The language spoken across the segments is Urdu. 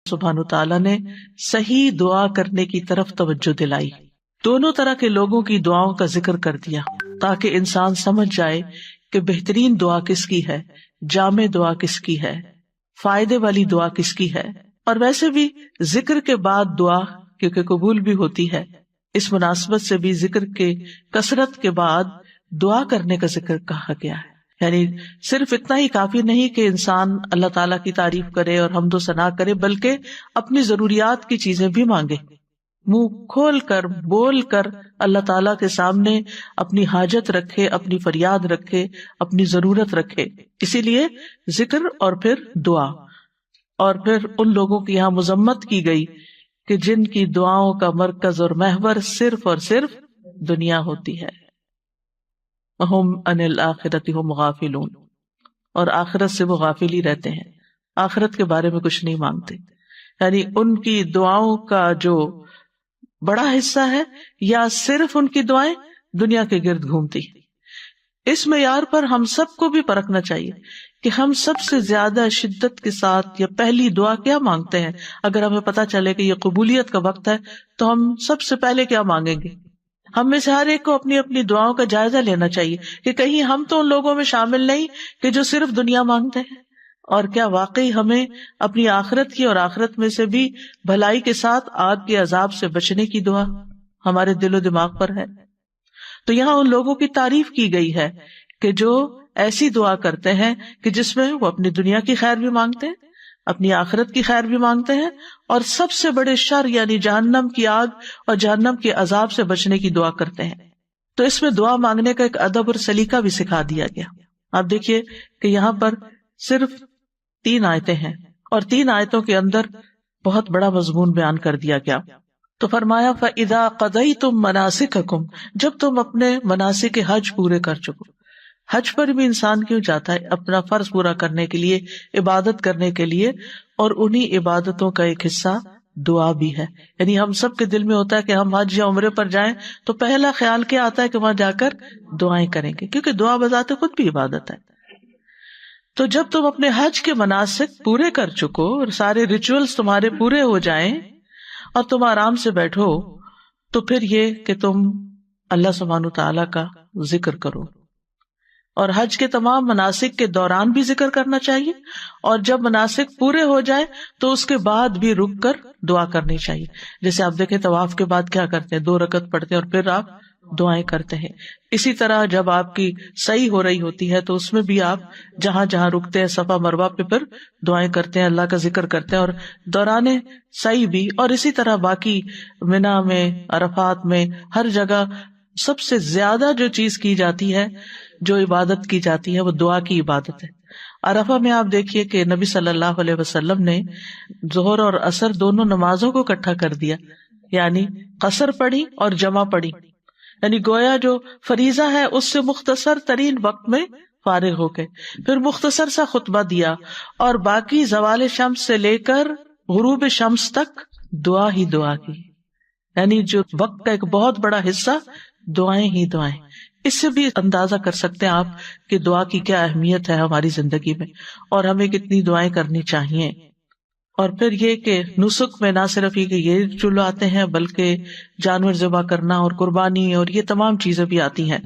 سبحانہ تعالیٰ نے صحیح دعا کرنے کی طرف توجہ دلائی. دونوں طرح کے لوگوں کی دعاؤں کا ذکر کر دیا تاکہ انسان سمجھ جائے کہ بہترین دعا کس کی ہے، جامع دعا کس کی ہے، فائدے والی دعا کس کی ہے. اور ویسے بھی ذکر کے بعد دعا کیونکہ قبول بھی ہوتی ہے، اس مناسبت سے بھی ذکر کے کثرت کے بعد دعا کرنے کا ذکر کہا گیا ہے. یعنی صرف اتنا ہی کافی نہیں کہ انسان اللہ تعالیٰ کی تعریف کرے اور حمد و ثنا کرے، بلکہ اپنی ضروریات کی چیزیں بھی مانگے، منہ کھول کر بول کر اللہ تعالیٰ کے سامنے اپنی حاجت رکھے، اپنی فریاد رکھے، اپنی ضرورت رکھے. اسی لیے ذکر اور پھر دعا. اور پھر ان لوگوں کی یہاں مذمت کی گئی کہ جن کی دعاؤں کا مرکز اور محور صرف اور صرف دنیا ہوتی ہے. وَهُمْ عَنِ الْآخِرَةِ هُمْ غَافِلُونَ، اور آخرت سے وہ غافل ہی رہتے ہیں، آخرت کے بارے میں کچھ نہیں مانگتے. یعنی ان کی دعاؤں کا جو بڑا حصہ ہے یا صرف ان کی دعائیں دنیا کے گرد گھومتی. اس معیار پر ہم سب کو بھی پرکھنا چاہیے کہ ہم سب سے زیادہ شدت کے ساتھ یا پہلی دعا کیا مانگتے ہیں. اگر ہمیں پتا چلے کہ یہ قبولیت کا وقت ہے تو ہم سب سے پہلے کیا مانگیں گے. ہم میں سے ہر ایک کو اپنی اپنی دعاؤں کا جائزہ لینا چاہیے کہ کہیں ہم تو ان لوگوں میں شامل نہیں کہ جو صرف دنیا مانگتے ہیں، اور کیا واقعی ہمیں اپنی آخرت کی اور آخرت میں سے بھی بھلائی کے ساتھ آگ کے عذاب سے بچنے کی دعا ہمارے دل و دماغ پر ہے. تو یہاں ان لوگوں کی تعریف کی گئی ہے کہ جو ایسی دعا کرتے ہیں کہ جس میں وہ اپنی دنیا کی خیر بھی مانگتے ہیں، اپنی آخرت کی خیر بھی مانگتے ہیں، اور سب سے بڑے شر یعنی جہنم کی آگ اور جہنم کے عذاب سے بچنے کی دعا کرتے ہیں. تو اس میں دعا مانگنے کا ایک ادب اور سلیقہ بھی سکھا دیا گیا. آپ دیکھیے کہ یہاں پر صرف 3 آیتیں ہیں اور 3 آیتوں کے اندر بہت بڑا مضمون بیان کر دیا گیا. تو فرمایا فَإِذَا قَضَيْتُم مَنَاسِكَكُمْ، جب تم اپنے مناسک حج پورے کر چکو. حج پر بھی انسان کیوں جاتا ہے؟ اپنا فرض پورا کرنے کے لیے، عبادت کرنے کے لیے، اور انہی عبادتوں کا ایک حصہ دعا بھی ہے. یعنی ہم سب کے دل میں ہوتا ہے کہ ہم حج یا عمرے پر جائیں تو پہلا خیال کیا آتا ہے کہ وہاں جا کر دعائیں کریں گے، کیونکہ دعا بذات خود بھی عبادت ہے. تو جب تم اپنے حج کے مناسک پورے کر چکو اور سارے ریچولز تمہارے پورے ہو جائیں اور تم آرام سے بیٹھو، تو پھر یہ کہ تم اللہ سبحانہ تعالیٰ کا ذکر کرو. اور حج کے تمام مناسک کے دوران بھی ذکر کرنا چاہیے، اور جب مناسک پورے ہو جائے تو اس کے بعد بھی رک کر دعا کرنی چاہیے. جیسے آپ دیکھیں طواف کے بعد کیا کرتے ہیں، 2 رکعت پڑھتے ہیں اور پھر آپ دعائیں کرتے ہیں. اسی طرح جب آپ کی سعی ہو رہی ہوتی ہے تو اس میں بھی آپ جہاں جہاں رکتے ہیں صفا مروہ پہ پھر دعائیں کرتے ہیں، اللہ کا ذکر کرتے ہیں، اور دوران سعی بھی. اور اسی طرح باقی منا میں، عرفات میں، ہر جگہ سب سے زیادہ جو چیز کی جاتی ہے، جو عبادت کی جاتی ہے، وہ دعا کی عبادت ہے. عرفہ میں آپ دیکھیے کہ نبی صلی اللہ علیہ وسلم نے ظہر اور عصر دونوں نمازوں کو اکٹھا کر دیا، یعنی قصر پڑھی اور جمع پڑھی. یعنی گویا جو فریضہ ہے اس سے مختصر ترین وقت میں فارغ ہو گئے، پھر مختصر سا خطبہ دیا، اور باقی زوال شمس سے لے کر غروب شمس تک دعا ہی دعا کی. یعنی جو وقت کا ایک بہت بڑا حصہ دعائیں ہی دعائیں. اس سے بھی اندازہ کر سکتے ہیں آپ کہ دعا کی کیا اہمیت ہے ہماری زندگی میں، اور ہمیں کتنی دعائیں کرنی چاہیے. اور پھر یہ کہ نسک میں نہ صرف یہ کہ یہ چلو آتے ہیں، بلکہ جانور ذبح کرنا اور قربانی اور یہ تمام چیزیں بھی آتی ہیں.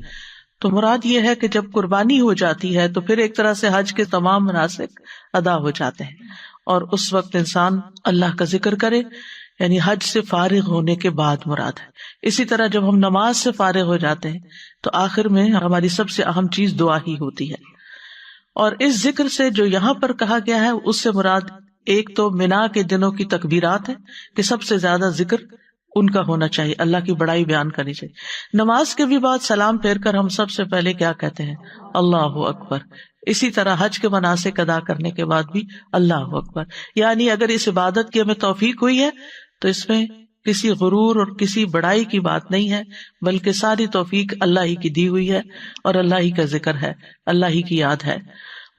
تو مراد یہ ہے کہ جب قربانی ہو جاتی ہے تو پھر ایک طرح سے حج کے تمام مناسک ادا ہو جاتے ہیں، اور اس وقت انسان اللہ کا ذکر کرے، یعنی حج سے فارغ ہونے کے بعد مراد ہے. اسی طرح جب ہم نماز سے فارغ ہو جاتے ہیں تو آخر میں ہماری سب سے اہم چیز دعا ہی ہوتی ہے. اور اس ذکر سے جو یہاں پر کہا گیا ہے اس سے مراد ایک تو منا کے دنوں کی تکبیرات ہے کہ سب سے زیادہ ذکر ان کا ہونا چاہیے، اللہ کی بڑائی بیان کرنی چاہیے. نماز کے بھی بعد سلام پھیر کر ہم سب سے پہلے کیا کہتے ہیں؟ اللہ اکبر. اسی طرح حج کے مناسک ادا کرنے کے بعد بھی اللہ اکبر. یعنی اگر اس عبادت کی ہمیں توفیق ہوئی ہے تو اس میں کسی غرور اور کسی بڑائی کی بات نہیں ہے، بلکہ ساری توفیق اللہ ہی کی دی ہوئی ہے، اور اللہ ہی کا ذکر ہے، اللہ ہی کی یاد ہے.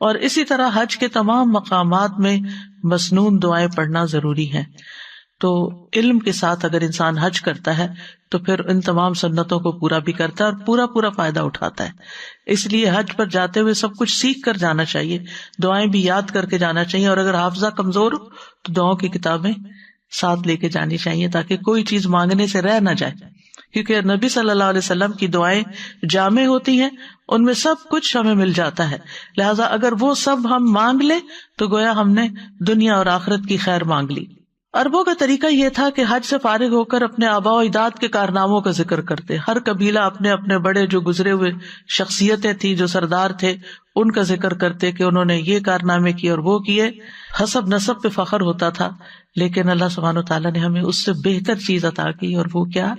اور اسی طرح حج کے تمام مقامات میں مسنون دعائیں پڑھنا ضروری ہے. تو علم کے ساتھ اگر انسان حج کرتا ہے تو پھر ان تمام سنتوں کو پورا بھی کرتا ہے اور پورا فائدہ اٹھاتا ہے۔ اس لیے حج پر جاتے ہوئے سب کچھ سیکھ کر جانا چاہیے، دعائیں بھی یاد کر کے جانا چاہیے، اور اگر حافظہ کمزور ہو تو دعاؤں کی کتابیں ساتھ لے کے جانی چاہیے تاکہ کوئی چیز مانگنے سے رہ نہ جائے، کیونکہ نبی صلی اللہ علیہ وسلم کی دعائیں جامع ہوتی ہیں، ان میں سب کچھ ہمیں مل جاتا ہے، لہٰذا اگر وہ سب ہم مانگ لیں تو گویا ہم نے دنیا اور آخرت کی خیر مانگ لی۔ عربوں کا طریقہ یہ تھا کہ حج سے فارغ ہو کر اپنے آباء و اجداد کے کارناموں کا ذکر کرتے، ہر قبیلہ اپنے اپنے بڑے جو گزرے ہوئے شخصیتیں تھیں، جو سردار تھے، ان کا ذکر کرتے کہ انہوں نے یہ کارنامے کیے اور وہ کیے، حسب نسب پہ فخر ہوتا تھا۔ لیکن اللہ سبحانہ وتعالیٰ نے ہمیں اس سے بہتر چیز عطا کی، اور وہ کیا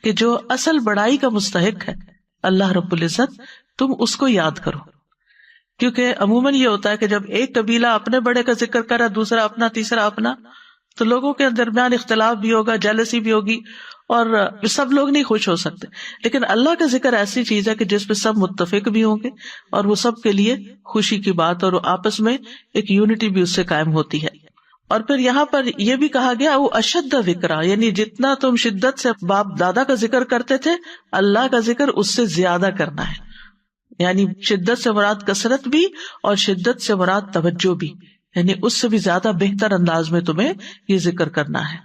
کہ جو اصل بڑائی کا مستحق ہے اللہ رب العزت، تم اس کو یاد کرو، کیونکہ عموماً یہ ہوتا ہے کہ جب ایک قبیلہ اپنے بڑے کا ذکر کرے، دوسرا اپنا، تیسرا اپنا، تو لوگوں کے درمیان اختلاف بھی ہوگا، جیلسی بھی ہوگی، اور سب لوگ نہیں خوش ہو سکتے۔ لیکن اللہ کا ذکر ایسی چیز ہے کہ جس پہ سب متفق بھی ہوں گے اور وہ سب کے لیے خوشی کی بات، اور آپس میں ایک یونٹی بھی اس سے قائم ہوتی ہے۔ اور پھر یہاں پر یہ بھی کہا گیا وہ اشد ذکرا، یعنی جتنا تم شدت سے باپ دادا کا ذکر کرتے تھے، اللہ کا ذکر اس سے زیادہ کرنا ہے، یعنی شدت سے مراد کثرت بھی اور شدت سے مراد توجہ بھی، یعنی اس سے بھی زیادہ بہتر انداز میں تمہیں یہ ذکر کرنا ہے۔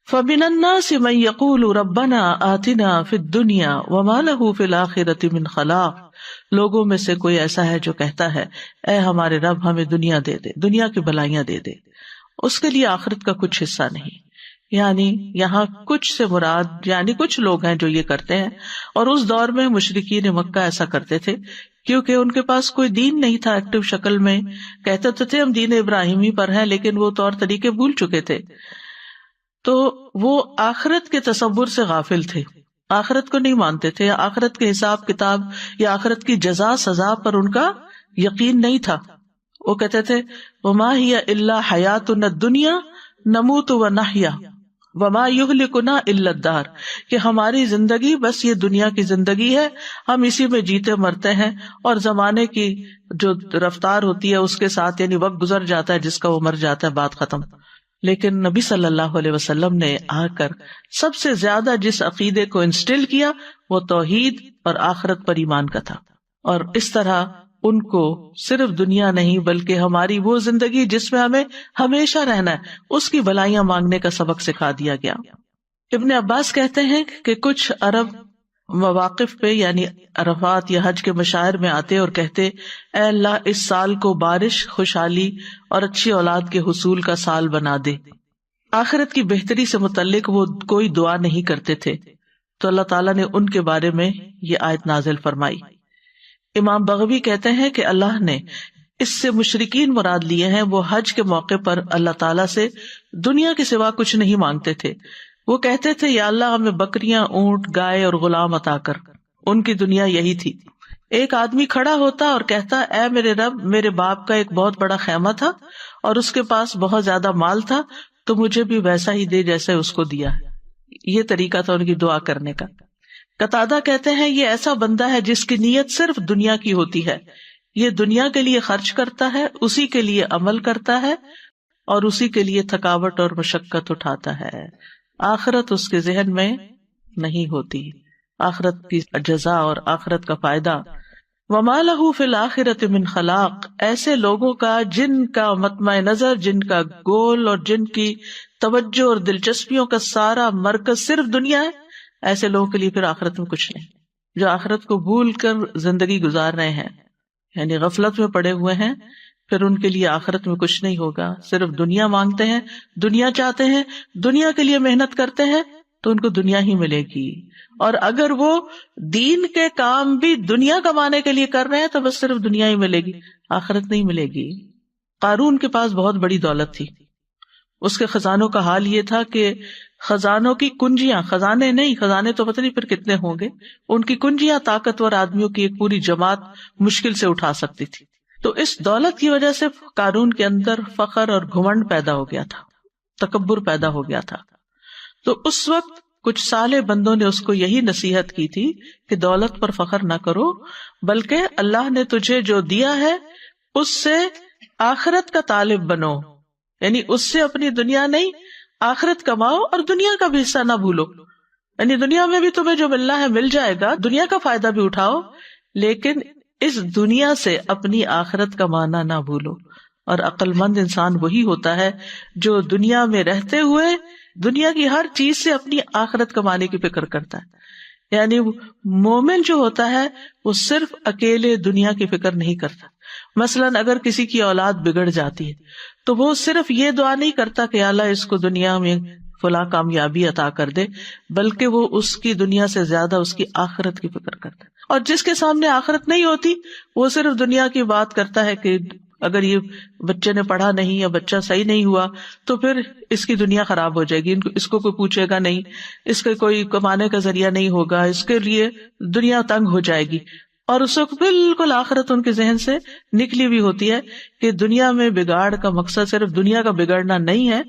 فَمِنَ النَّاسِ مَن يَقُولُ رَبَّنَا آتِنَا فِي الدُّنْيَا وَمَا لَهُ فِي الْآخِرَةِ مِنْ خَلَاقٍ، لوگوں میں سے کوئی ایسا ہے جو کہتا ہے اے ہمارے رب ہمیں دنیا دے دے، دنیا کی بھلائیاں دے دے، اس کے لیے آخرت کا کچھ حصہ نہیں۔ یعنی یہاں کچھ سے مراد یعنی کچھ لوگ ہیں جو یہ کرتے ہیں، اور اس دور میں مشرکین مکہ ایسا کرتے تھے کیونکہ ان کے پاس کوئی دین نہیں تھا ایکٹیو شکل میں، کہتے تو تھے ہم دین ابراہیمی پر ہیں، لیکن وہ طور طریقے بھول چکے تھے، تو وہ آخرت کے تصور سے غافل تھے، آخرت کو نہیں مانتے تھے، یا آخرت کے حساب کتاب یا آخرت کی جزا سزا پر ان کا یقین نہیں تھا۔ وہ کہتے تھے وما ہی الا حیاتنا الدنیا نموت ونحیا وما یہلکنا الا الدہر، کہ ہماری زندگی بس یہ دنیا کی زندگی ہے، ہم اسی میں جیتے مرتے ہیں، اور زمانے کی جو رفتار ہوتی ہے اس کے ساتھ یعنی وقت گزر جاتا ہے، جس کا وہ مر جاتا ہے، بات ختم۔ لیکن نبی صلی اللہ علیہ وسلم نے آ کر سب سے زیادہ جس عقیدے کو انسٹل کیا وہ توحید اور آخرت پر ایمان کا تھا، اور اس طرح ان کو صرف دنیا نہیں بلکہ ہماری وہ زندگی جس میں ہمیں ہمیشہ رہنا ہے اس کی بھلائیاں مانگنے کا سبق سکھا دیا گیا۔ ابن عباس کہتے ہیں کہ کچھ عرب مواقف پہ یعنی عرفات یا حج کے مشاعر میں آتے اور کہتے اے اللہ اس سال کو بارش، خوشحالی اور اچھی اولاد کے حصول کا سال بنا دے۔ آخرت کی بہتری سے متعلق وہ کوئی دعا نہیں کرتے تھے، تو اللہ تعالیٰ نے ان کے بارے میں یہ آیت نازل فرمائی۔ امام بغوی کہتے ہیں کہ اللہ نے اس سے مشرکین مراد لیے ہیں وہ حج کے موقع پر اللہ تعالیٰ سے دنیا کے سوا کچھ نہیں مانگتے تھے، وہ کہتے تھے یا اللہ ہمیں بکریاں، اونٹ، گائے اور غلام عطا کر۔ ان کی دنیا یہی تھی۔ ایک آدمی کھڑا ہوتا اور کہتا اے میرے رب میرے باپ کا ایک بہت بڑا خیمہ تھا اور اس کے پاس بہت زیادہ مال تھا، تو مجھے بھی ویسا ہی دے جیسے اس کو دیا ہے۔ یہ طریقہ تھا ان کی دعا کرنے کا۔ قتادہ کہتے ہیں یہ ایسا بندہ ہے جس کی نیت صرف دنیا کی ہوتی ہے، یہ دنیا کے لیے خرچ کرتا ہے، اسی کے لیے عمل کرتا ہے اور اسی کے لیے تھکاوٹ اور مشقت اٹھاتا ہے، آخرت اس کے ذہن میں نہیں ہوتی، آخرت کی جزا اور آخرت کا فائدہ۔ وما لہ فی الآخرۃ من خلاق، ایسے لوگوں کا جن کا مطمع نظر، جن کا گول اور جن کی توجہ اور دلچسپیوں کا سارا مرکز صرف دنیا ہے، ایسے لوگوں کے لیے پھر آخرت میں کچھ نہیں۔ جو آخرت کو بھول کر زندگی گزار رہے ہیں یعنی غفلت میں پڑے ہوئے ہیں، پھر ان کے لیے آخرت میں کچھ نہیں ہوگا، صرف دنیا مانگتے ہیں، دنیا چاہتے ہیں، دنیا کے لیے محنت کرتے ہیں تو ان کو دنیا ہی ملے گی، اور اگر وہ دین کے کام بھی دنیا کمانے کے لیے کر رہے ہیں تو بس صرف دنیا ہی ملے گی، آخرت نہیں ملے گی۔ قارون کے پاس بہت بڑی دولت تھی، اس کے خزانوں کا حال یہ تھا کہ خزانوں کی کنجیاں، خزانے نہیں، خزانے تو پتہ نہیں پھر کتنے ہوں گے، ان کی کنجیاں طاقتور آدمیوں کی ایک پوری جماعت مشکل سے اٹھا سکتی تھی۔ تو اس دولت کی وجہ سے قارون کے اندر فخر اور گھمنڈ پیدا ہو گیا تھا، تکبر پیدا ہو گیا تھا۔ تو اس وقت کچھ صالح بندوں نے اس کو یہی نصیحت کی تھی کہ دولت پر فخر نہ کرو، بلکہ اللہ نے تجھے جو دیا ہے اس سے آخرت کا طالب بنو، یعنی اس سے اپنی دنیا نہیں، آخرت کماؤ اور دنیا کا بھی حصہ نہ بھولو. یعنی دنیا میں بھی تمہیں جو ملنا ہے مل جائے گا، دنیا کا فائدہ بھی اٹھاؤ، لیکن اس دنیا سے اپنی آخرت کمانا نہ بھولو. اور عقل مند انسان وہی ہوتا ہے جو دنیا میں رہتے ہوئے دنیا کی ہر چیز سے اپنی آخرت کمانے کی فکر کرتا ہے. یعنی مومن جو ہوتا ہے وہ صرف اکیلے دنیا کی فکر نہیں کرتا. مثلاً اگر کسی کی اولاد بگڑ جاتی ہے تو وہ صرف یہ دعا نہیں کرتا کہ اللہ اس کو دنیا میں فلاں کامیابی عطا کر دے، بلکہ وہ اس کی دنیا سے زیادہ اس کی آخرت کی فکر کرتا ہے. اور جس کے سامنے آخرت نہیں ہوتی وہ صرف دنیا کی بات کرتا ہے کہ اگر یہ بچے نے پڑھا نہیں یا بچہ صحیح نہیں ہوا تو پھر اس کی دنیا خراب ہو جائے گی، اس کو کوئی پوچھے گا نہیں، اس کے کوئی کمانے کا ذریعہ نہیں ہوگا، اس کے لیے دنیا تنگ ہو جائے گی. اور اس وقت بالکل آخرت ان کے ذہن سے نکلی ہوئی ہوتی ہے کہ دنیا میں بگاڑ کا مقصد صرف دنیا کا بگڑنا نہیں ہے،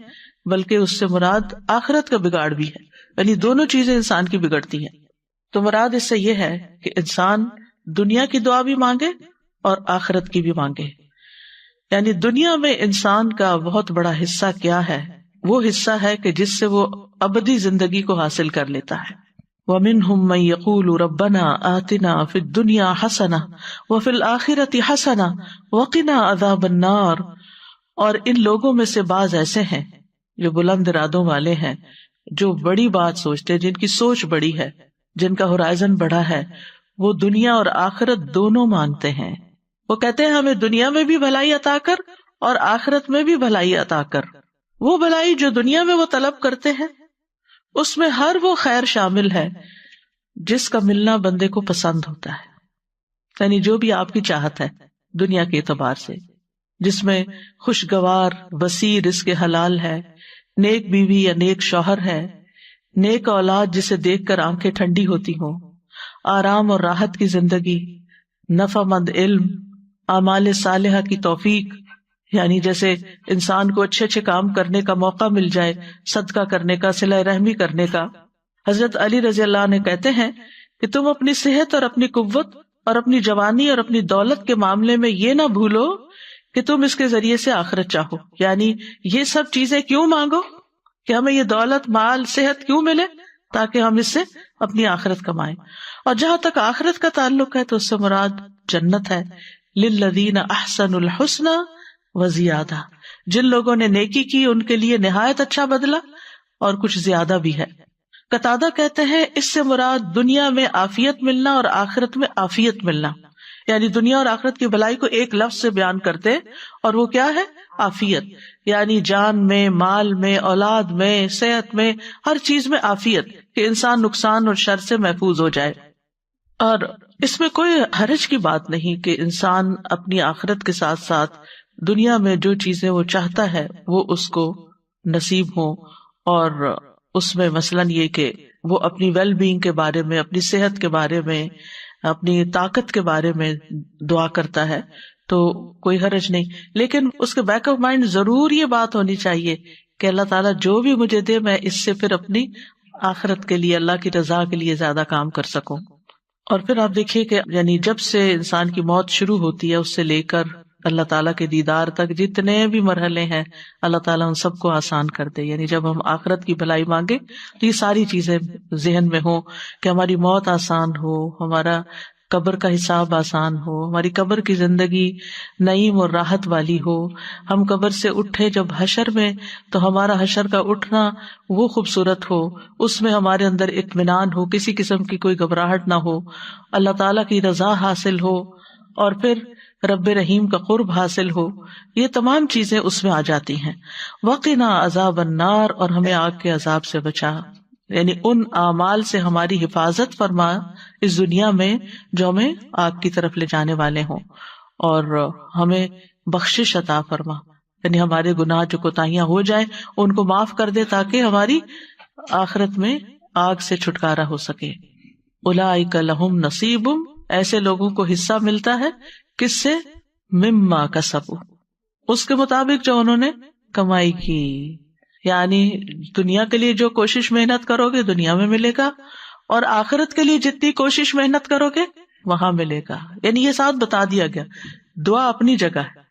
بلکہ اس سے مراد آخرت کا بگاڑ بھی ہے. یعنی دونوں چیزیں انسان کی بگڑتی ہیں. تو مراد اس سے یہ ہے کہ انسان دنیا کی دعا بھی مانگے اور آخرت کی بھی مانگے. یعنی دنیا میں انسان کا بہت بڑا حصہ کیا ہے؟ وہ حصہ ہے کہ جس سے وہ ابدی زندگی کو حاصل کر لیتا ہے. وَمِنْهُمْ مَنْ يَقُولُ رَبَّنَا آتِنَا فِي الدُّنْيَا حَسَنَةً وَفِي الْآخِرَةِ حَسَنَةً وَقِنَا عَذَابَ النَّارِ. اور ان لوگوں میں سے بعض ایسے ہیں جو بلند ارادوں والے ہیں، جو بڑی بات سوچتے ہیں، جن کی سوچ بڑی ہے، جن کا ہورائزن بڑا ہے، وہ دنیا اور آخرت دونوں مانگتے ہیں. وہ کہتے ہیں ہمیں دنیا میں بھی بھلائی عطا کر اور آخرت میں بھی بھلائی عطا کر. وہ بھلائی جو دنیا میں وہ طلب کرتے ہیں اس میں ہر وہ خیر شامل ہے جس کا ملنا بندے کو پسند ہوتا ہے. یعنی جو بھی آپ کی چاہت ہے دنیا کے اعتبار سے، جس میں خوشگوار وسیع رزق حلال ہے، نیک بیوی یا نیک شوہر ہے، نیک اولاد جسے دیکھ کر آنکھیں ٹھنڈی ہوتی ہوں، آرام اور راحت کی زندگی، نفع مند علم، اعمال صالحہ کی توفیق، یعنی جیسے انسان کو اچھے اچھے کام کرنے کا موقع مل جائے، صدقہ کرنے کا، صلہ رحمی کرنے کا. حضرت علی رضی اللہ عنہ کہتے ہیں کہ تم اپنی صحت اور اپنی قوت اور اپنی جوانی اور اپنی دولت کے معاملے میں یہ نہ بھولو کہ تم اس کے ذریعے سے آخرت چاہو. یعنی یہ سب چیزیں کیوں مانگو کہ ہمیں یہ دولت، مال، صحت کیوں ملے؟ تاکہ ہم اس سے اپنی آخرت کمائیں. اور جہاں تک آخرت کا تعلق ہے تو اس سے مراد جنت ہے. للذین احسنوا الحسنى وزیادہ. جن لوگوں نے نیکی کی ان کے لیے نہایت اچھا بدلہ اور کچھ زیادہ بھی ہے. قتادہ کہتے ہیں اس سے مراد دنیا میں عافیت ملنا اور آخرت میں عافیت ملنا. یعنی دنیا اور آخرت کی بھلائی کو ایک لفظ سے بیان کرتے، اور وہ کیا ہے؟ عافیت. یعنی جان میں، مال میں، اولاد میں، صحت میں، ہر چیز میں عافیت، کہ انسان نقصان اور شر سے محفوظ ہو جائے. اور اس میں کوئی حرج کی بات نہیں کہ انسان اپنی آخرت کے ساتھ ساتھ دنیا میں جو چیزیں وہ چاہتا ہے وہ اس کو نصیب ہوں. اور اس میں مثلاً یہ کہ وہ اپنی ویل بینگ کے بارے میں، اپنی صحت کے بارے میں، اپنی طاقت کے بارے میں دعا کرتا ہے تو کوئی حرج نہیں. لیکن اس کے بیک آف مائنڈ ضرور یہ بات ہونی چاہیے کہ اللہ تعالیٰ جو بھی مجھے دے میں اس سے پھر اپنی آخرت کے لیے، اللہ کی رضا کے لیے زیادہ کام کر سکوں. اور پھر آپ دیکھیے کہ یعنی جب سے انسان کی موت شروع ہوتی ہے اس سے لے کر اللہ تعالیٰ کے دیدار تک جتنے بھی مرحلے ہیں اللہ تعالیٰ ان سب کو آسان کر دے. یعنی جب ہم آخرت کی بھلائی مانگے تو یہ ساری چیزیں ذہن میں ہوں کہ ہماری موت آسان ہو، ہمارا قبر کا حساب آسان ہو، ہماری قبر کی زندگی نعیم اور راحت والی ہو، ہم قبر سے اٹھے جب حشر میں تو ہمارا حشر کا اٹھنا وہ خوبصورت ہو، اس میں ہمارے اندر اطمینان ہو، کسی قسم کی کوئی گھبراہٹ نہ ہو، اللہ تعالیٰ کی رضا حاصل ہو، اور پھر رب رحیم کا قرب حاصل ہو. یہ تمام چیزیں اس میں آ جاتی ہیں. وقنا عذاب النار، اور ہمیں آگ کے عذاب سے بچا، یعنی ان اعمال سے ہماری حفاظت فرما اس دنیا میں جو ہمیں آگ کی طرف لے جانے والے ہوں، اور ہمیں بخشش عطا فرما، یعنی ہمارے گناہ جو کوتاہیاں ہو جائیں ان کو معاف کر دے تاکہ ہماری آخرت میں آگ سے چھٹکارا ہو سکے. اولئک لہم نصیب، ایسے لوگوں کو حصہ ملتا ہے کس سے؟ مما کسبوا، اس کے مطابق جو انہوں نے کمائی کی. یعنی دنیا کے لیے جو کوشش محنت کرو گے دنیا میں ملے گا، اور آخرت کے لیے جتنی کوشش محنت کرو گے وہاں ملے گا. یعنی یہ ساتھ بتا دیا گیا. دعا اپنی جگہ ہے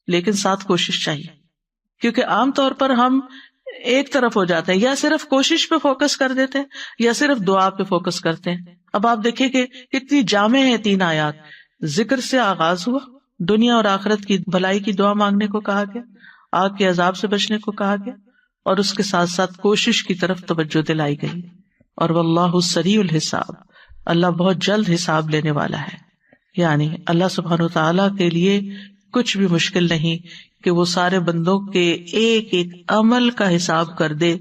لیکن ساتھ کوشش چاہیے، کیونکہ عام طور پر ہم ایک طرف ہو جاتے ہیں، یا صرف کوشش پہ فوکس کر دیتے ہیں یا صرف دعا پہ فوکس کرتے ہیں۔ اب آپ دیکھیں کہ کتنی جامع ہے 3 آیات، ذکر سے آغاز ہوا، دنیا اور آخرت کی بھلائی کی دعا مانگنے کو کہا گیا، آگ کے عذاب سے بچنے کو کہا گیا، اور اس کے ساتھ ساتھ کوشش کی طرف توجہ دلائی گئی۔ اور واللہ سریع الحساب، اللہ بہت جلد حساب لینے والا ہے، یعنی اللہ سبحانہ وتعالیٰ کے لیے کچھ بھی مشکل نہیں کہ وہ سارے بندوں کے ایک ایک عمل کا حساب کر دے،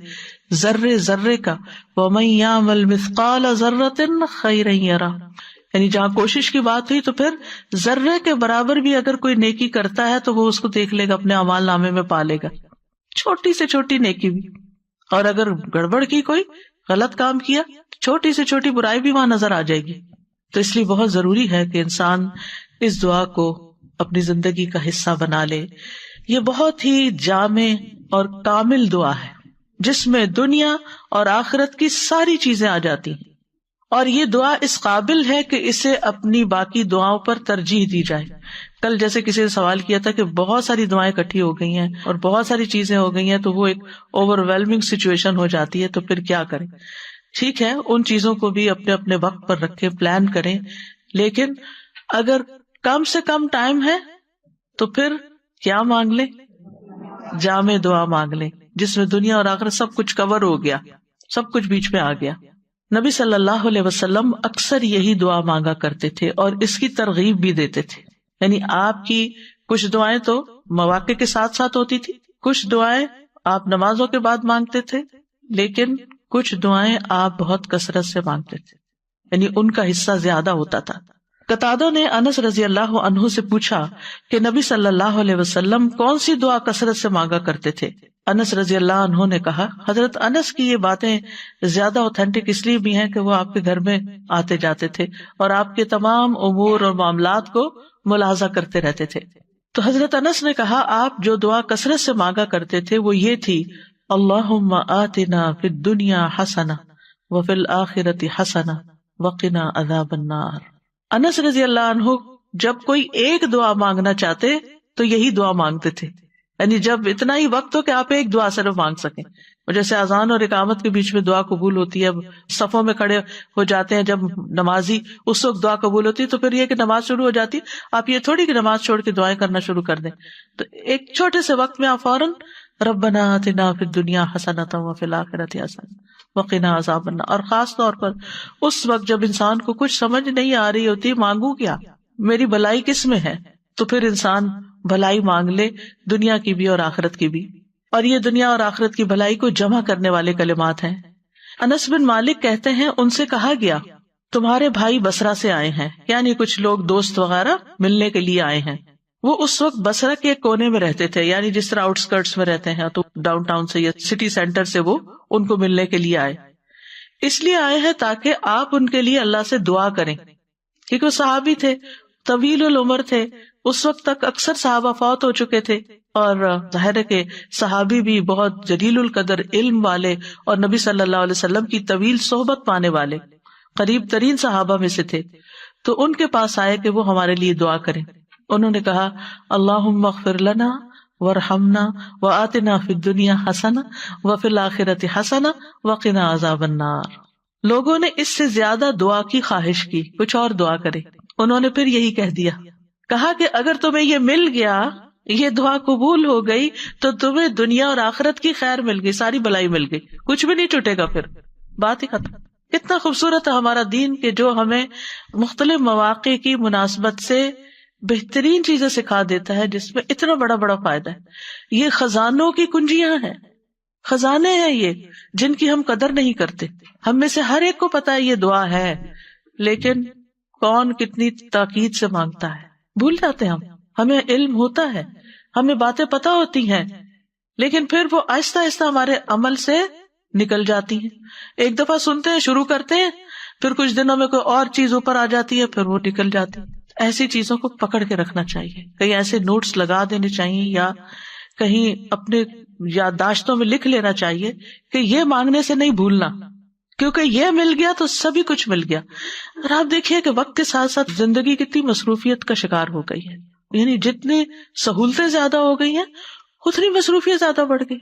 ذرے ذرے کا۔ وَمَن يَعْمَلْ مِثْقَالَ ذَرَّةٍ خَيْرًا يَرَهُ، یعنی جہاں کوشش کی بات ہوئی تو پھر ذرے کے برابر بھی اگر کوئی نیکی کرتا ہے تو وہ اس کو دیکھ لے گا، اپنے اعمال نامے میں پا لے گا، چھوٹی سے چھوٹی نیکی بھی۔ اور اگر گڑبڑ کی، کوئی غلط کام کیا، چھوٹی سے چھوٹی برائی بھی وہاں نظر آ جائے گی۔ تو اس لیے بہت ضروری ہے کہ انسان اس دعا کو اپنی زندگی کا حصہ بنا لے۔ یہ بہت ہی جامع اور کامل دعا ہے جس میں دنیا اور آخرت کی ساری چیزیں آ جاتی ہیں، اور یہ دعا اس قابل ہے کہ اسے اپنی باقی دعاؤں پر ترجیح دی جائے۔ کل جیسے کسی نے سوال کیا تھا کہ بہت ساری دعائیں اکٹھی ہو گئی ہیں اور بہت ساری چیزیں ہو گئی ہیں تو وہ ایک اوور ویلمنگ سچویشن ہو جاتی ہے، تو پھر کیا کریں؟ ٹھیک ہے، ان چیزوں کو بھی اپنے اپنے وقت پر رکھیں، پلان کریں، لیکن اگر کم سے کم ٹائم ہے تو پھر کیا مانگ لیں؟ جامع دعا مانگ لیں جس میں دنیا اور آخرت سب کچھ کور ہو گیا، سب کچھ بیچ میں آ گیا۔ نبی صلی اللہ علیہ وسلم اکثر یہی دعا مانگا کرتے تھے اور اس کی ترغیب بھی دیتے تھے، یعنی آپ کی کچھ دعائیں تو مواقع کے ساتھ ساتھ ہوتی تھی، کچھ دعائیں آپ نمازوں کے بعد مانگتے تھے، لیکن کچھ دعائیں آپ بہت کثرت سے مانگتے تھے، یعنی ان کا حصہ زیادہ ہوتا تھا۔ قتادہ نے انس رضی اللہ عنہ سے پوچھا کہ نبی صلی اللہ علیہ وسلم کون سی دعا کثرت سے مانگا کرتے تھے؟ انس رضی اللہ عنہ نے کہا، حضرت انس کی یہ باتیں زیادہ اوتھینٹک اس لیے بھی ہیں کہ وہ آپ کے گھر میں آتے جاتے تھے اور آپ کے تمام امور اور معاملات کو ملاحظہ کرتے رہتے تھے۔ تو حضرت انس نے کہا آپ جو دعا کثرت سے مانگا کرتے تھے وہ یہ تھی، اللہم آتنا فی الدنیا حسنہ وفی الآخرۃ حسنہ وقنا عذاب النار۔ انس رضی اللہ عنہ جب کوئی ایک دعا مانگنا چاہتے تو یہی دعا مانگتے تھے، یعنی جب اتنا ہی وقت ہو کہ آپ ایک دعا صرف مانگ سکیں، جیسے اذان اور اقامت کے بیچ میں دعا قبول ہوتی ہے، اب صفوں میں کھڑے ہو جاتے ہیں جب نمازی، اس وقت دعا قبول ہوتی ہے، تو پھر یہ کہ نماز شروع ہو جاتی، آپ یہ تھوڑی کہ نماز چھوڑ کے دعائیں کرنا شروع کر دیں، تو ایک چھوٹے سے وقت میں آپ فوراً ربنا آتنا فی الدنیا حسنۃ وفی الآخرۃ حسنۃ وقنا عذاب النار۔ اور خاص طور پر اس وقت جب انسان کو کچھ سمجھ نہیں آ رہی ہوتی، مانگوں کیا، میری بھلائی کس میں ہے، تو پھر انسان بھلائی مانگ لے، دنیا کی بھی اور آخرت کی بھی، اور یہ دنیا اور آخرت کی بھلائی کو جمع کرنے والے کلمات ہیں۔ انس بن مالک کہتے ہیں ان سے کہا گیا تمہارے بھائی بصرہ سے آئے ہیں، یعنی کچھ لوگ دوست وغیرہ ملنے کے لیے آئے ہیں۔ وہ اس وقت بصرہ کے ایک کونے میں رہتے تھے، یعنی جس طرح آؤٹ اسکرٹس میں رہتے ہیں، تو ڈاؤن ٹاؤن سے یا سٹی سینٹر سے وہ ان کو ملنے کے لیے آئے، اس لیے آئے ہیں تاکہ آپ ان کے لیے اللہ سے دعا کریں، کیونکہ وہ صحابی تھے، طویل العمر تھے، اس وقت تک اکثر صحابہ فوت ہو چکے تھے، اور ظاہر ہے کہ صحابی بھی بہت جلیل القدر علم والے اور نبی صلی اللہ علیہ وسلم کی طویل صحبت پانے والے قریب ترین صحابہ میں سے تھے، تو ان کے پاس آئے کہ وہ ہمارے لیے دعا کریں۔ انہوں نے کہا اللہم اغفر لنا وارحمنا وآتنا فی الدنیا حسنہ وفی الآخرۃ حسنہ وقنا عذاب النار۔ لوگوں نے اس سے زیادہ دعا کی خواہش کی، کچھ اور دعا کرے، انہوں نے پھر یہی کہہ دیا، کہا کہ اگر تمہیں یہ مل گیا، یہ دعا قبول ہو گئی، تو تمہیں دنیا اور آخرت کی خیر مل گئی، ساری بھلائی مل گئی، کچھ بھی نہیں چھوٹے گا، پھر بات ہی ختم۔ کتنا خوبصورت ہے ہمارا دین کہ جو ہمیں مختلف مواقع کی مناسبت سے بہترین چیزیں سکھا دیتا ہے، جس میں اتنا بڑا بڑا فائدہ ہے۔ یہ خزانوں کی کنجیاں ہیں، خزانے ہیں یہ، جن کی ہم قدر نہیں کرتے۔ ہم میں سے ہر ایک کو پتا ہے یہ دعا ہے، لیکن کون کتنی تاکید سے مانگتا ہے، بھول جاتے ہیں ہمیں علم ہوتا ہے، ہمیں باتیں پتا ہوتی ہیں، لیکن پھر وہ آہستہ آہستہ ہمارے عمل سے نکل جاتی ہیں۔ ایک دفعہ سنتے ہیں، شروع کرتے ہیں، پھر کچھ دنوں میں کوئی اور چیز اوپر آ جاتی ہے، پھر وہ نکل جاتی ہے۔ ایسی چیزوں کو پکڑ کے رکھنا چاہیے، کہیں ایسے نوٹس لگا دینے چاہیے یا کہیں اپنے یادداشتوں میں لکھ لینا چاہیے کہ یہ مانگنے سے نہیں بھولنا، کیونکہ یہ مل گیا تو سبھی کچھ مل گیا۔ اور آپ دیکھیے کہ وقت کے ساتھ ساتھ زندگی کتنی مصروفیت کا شکار ہو گئی ہے، یعنی جتنی سہولتیں زیادہ ہو گئی ہیں اتنی مصروفیت زیادہ بڑھ گئی۔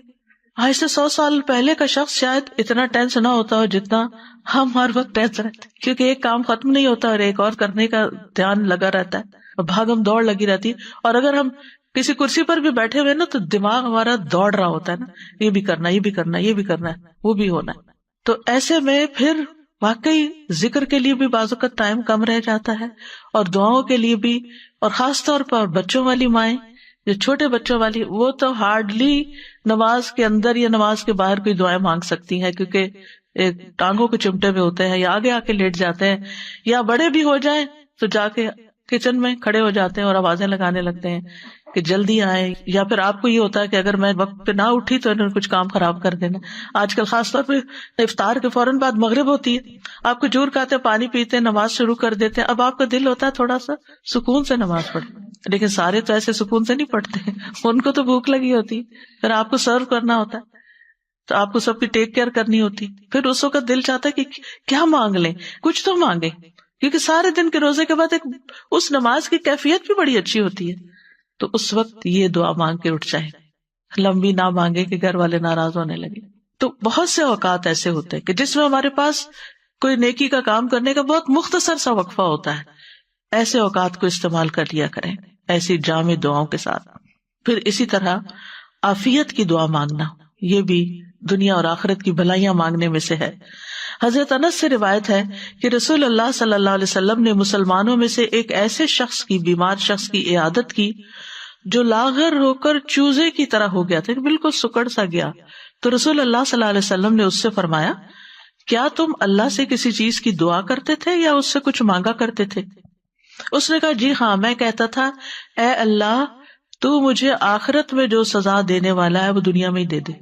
آج سے 100 سال پہلے کا شخص شاید اتنا ٹینس نہ ہوتا ہو جتنا ہم ہر وقت ٹینس رہتے، کیونکہ ایک کام ختم نہیں ہوتا اور ایک اور کرنے کا دھیان لگا رہتا ہے اور بھاگم دوڑ لگی رہتی ہے. اور اگر ہم کسی کرسی پر بھی بیٹھے ہوئے نا تو دماغ ہمارا دوڑ رہا ہوتا ہے نا، یہ بھی کرنا، یہ بھی کرنا، یہ بھی کرنا ہے، وہ بھی ہونا ہے. تو ایسے میں پھر واقعی ذکر کے لیے بھی بعض اوقات ٹائم کم رہ جاتا ہے، اور دعاؤں کے لیے بھی. اور خاص طور پر بچوں والی مائیں، جو چھوٹے بچوں والی، وہ تو ہارڈلی نماز کے اندر یا نماز کے باہر کوئی دعائیں مانگ سکتی ہیں، کیونکہ ایک ٹانگوں کے چمٹے میں ہوتے ہیں یا آگے آ کے لیٹ جاتے ہیں، یا بڑے بھی ہو جائیں تو جا کے کچن میں کھڑے ہو جاتے ہیں اور آوازیں لگانے لگتے ہیں کہ جلدی آئیں. یا پھر آپ کو یہ ہوتا ہے کہ اگر میں وقت پہ نہ اٹھی تو انہوں نے کچھ کام خراب کر دینا. آج کل خاص طور پہ افطار کے فوراً بعد مغرب ہوتی ہے، آپ کھجور کھاتے ہیں، پانی پیتے ہیں، نماز شروع کر دیتے ہیں. اب آپ کا دل ہوتا ہے تھوڑا سا سکون سے نماز پڑھے، لیکن سارے تو ایسے سکون سے نہیں پڑھتے، ان کو تو بھوک لگی ہوتی، پھر آپ کو سرو کرنا ہوتا ہے، تو آپ کو سب کی ٹیک کیئر کرنی ہوتی. پھر اس وقت دل چاہتا ہے کہ کیا مانگ لیں، کچھ تو مانگے، کیونکہ سارے دن کے روزے کے بعد اس نماز کی کیفیت بھی بڑی اچھی ہوتی ہے. تو اس وقت یہ دعا مانگ کے اٹھ جائے، لمبی نہ مانگے کہ گھر والے ناراض ہونے لگے. تو بہت سے اوقات ایسے ہوتے ہیں کہ جس میں ہمارے پاس کوئی نیکی کا کام کرنے کا بہت مختصر سا وقفہ ہوتا ہے، ایسے اوقات کو استعمال کر لیا کریں ایسی جامع دعاؤں کے ساتھ. پھر اسی طرح عافیت کی دعا مانگنا، یہ بھی دنیا اور آخرت کی بھلائیاں مانگنے میں سے ہے. حضرت انس سے روایت ہے کہ رسول اللہ صلی اللہ علیہ وسلم نے مسلمانوں میں سے ایک ایسے شخص کی، بیمار شخص کی عیادت کی جو لاغر ہو کر چوزے کی طرح ہو گیا تھا، بالکل سکڑ سا گیا. تو رسول اللہ صلی اللہ علیہ وسلم نے اس سے فرمایا، کیا تم اللہ سے کسی چیز کی دعا کرتے تھے یا اس سے کچھ مانگا کرتے تھے؟ اس نے کہا، جی ہاں، میں کہتا تھا، اے اللہ تو مجھے آخرت میں جو سزا دینے والا ہے وہ دنیا میں ہی دے دے.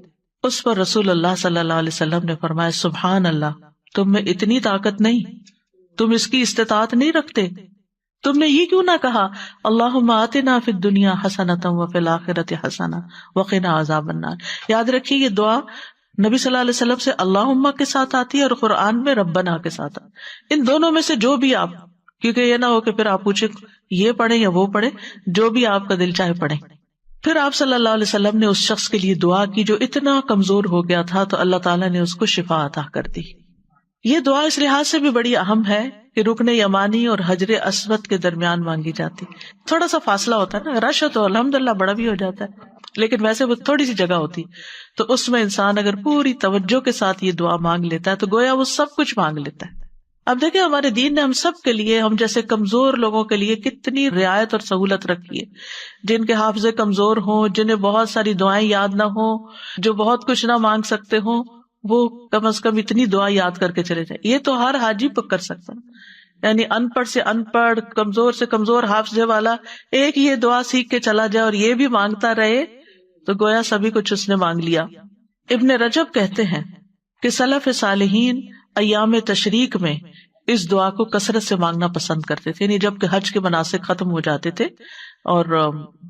اس پر رسول اللہ صلی اللہ علیہ وسلم نے فرمایا، سبحان اللہ، تم میں اتنی طاقت نہیں، تم اس کی استطاعت نہیں رکھتے. تم نے یہ کیوں نہ کہا، اللہم آتنا فی الدنیا حسنۃ وفی الآخرۃ حسنۃ وقنا عذاب النار. یاد رکھیے یہ دعا نبی صلی اللہ علیہ وسلم سے اللہم کے ساتھ آتی ہے اور قرآن میں ربنا کے ساتھ آتی ہے. ان دونوں میں سے جو بھی آپ، کیونکہ یہ نہ ہو کہ پھر آپ پوچھیں یہ پڑھیں یا وہ پڑھیں، جو بھی آپ کا دل چاہے پڑھیں. پھر آپ صلی اللہ علیہ وسلم نے اس شخص کے لیے دعا کی جو اتنا کمزور ہو گیا تھا، تو اللہ تعالیٰ نے اس کو شفا عطا کر دی. یہ دعا اس لحاظ سے بھی بڑی اہم ہے کہ رکن یمانی اور حجر اسود کے درمیان مانگی جاتی. تھوڑا سا فاصلہ ہوتا ہے نا، رش تو الحمدللہ بڑا بھی ہو جاتا ہے، لیکن ویسے وہ تھوڑی سی جگہ ہوتی، تو اس میں انسان اگر پوری توجہ کے ساتھ یہ دعا مانگ لیتا ہے تو گویا وہ سب کچھ مانگ لیتا ہے. اب دیکھیں ہمارے دین نے ہم سب کے لیے، ہم جیسے کمزور لوگوں کے لیے کتنی رعایت اور سہولت رکھی ہے. جن کے حافظے کمزور ہوں، جنہیں بہت ساری دعائیں یاد نہ ہوں، جو بہت کچھ نہ مانگ سکتے ہوں، وہ کم از کم اتنی دعا یاد کر کے چلے جائیں. یہ تو ہر حاجی کر سکتا ہے، یعنی ان پڑھ سے ان پڑھ، کمزور سے کمزور حافظے والا ایک یہ دعا سیکھ کے چلا جائے اور یہ بھی مانگتا رہے تو گویا سبھی کچھ اس نے مانگ لیا. ابن رجب کہتے ہیں کہ سلف صالحین ایام تشریق میں اس دعا کو کثرت سے مانگنا پسند کرتے تھے، یعنی جب کہ حج کے مناسک ختم ہو جاتے تھے اور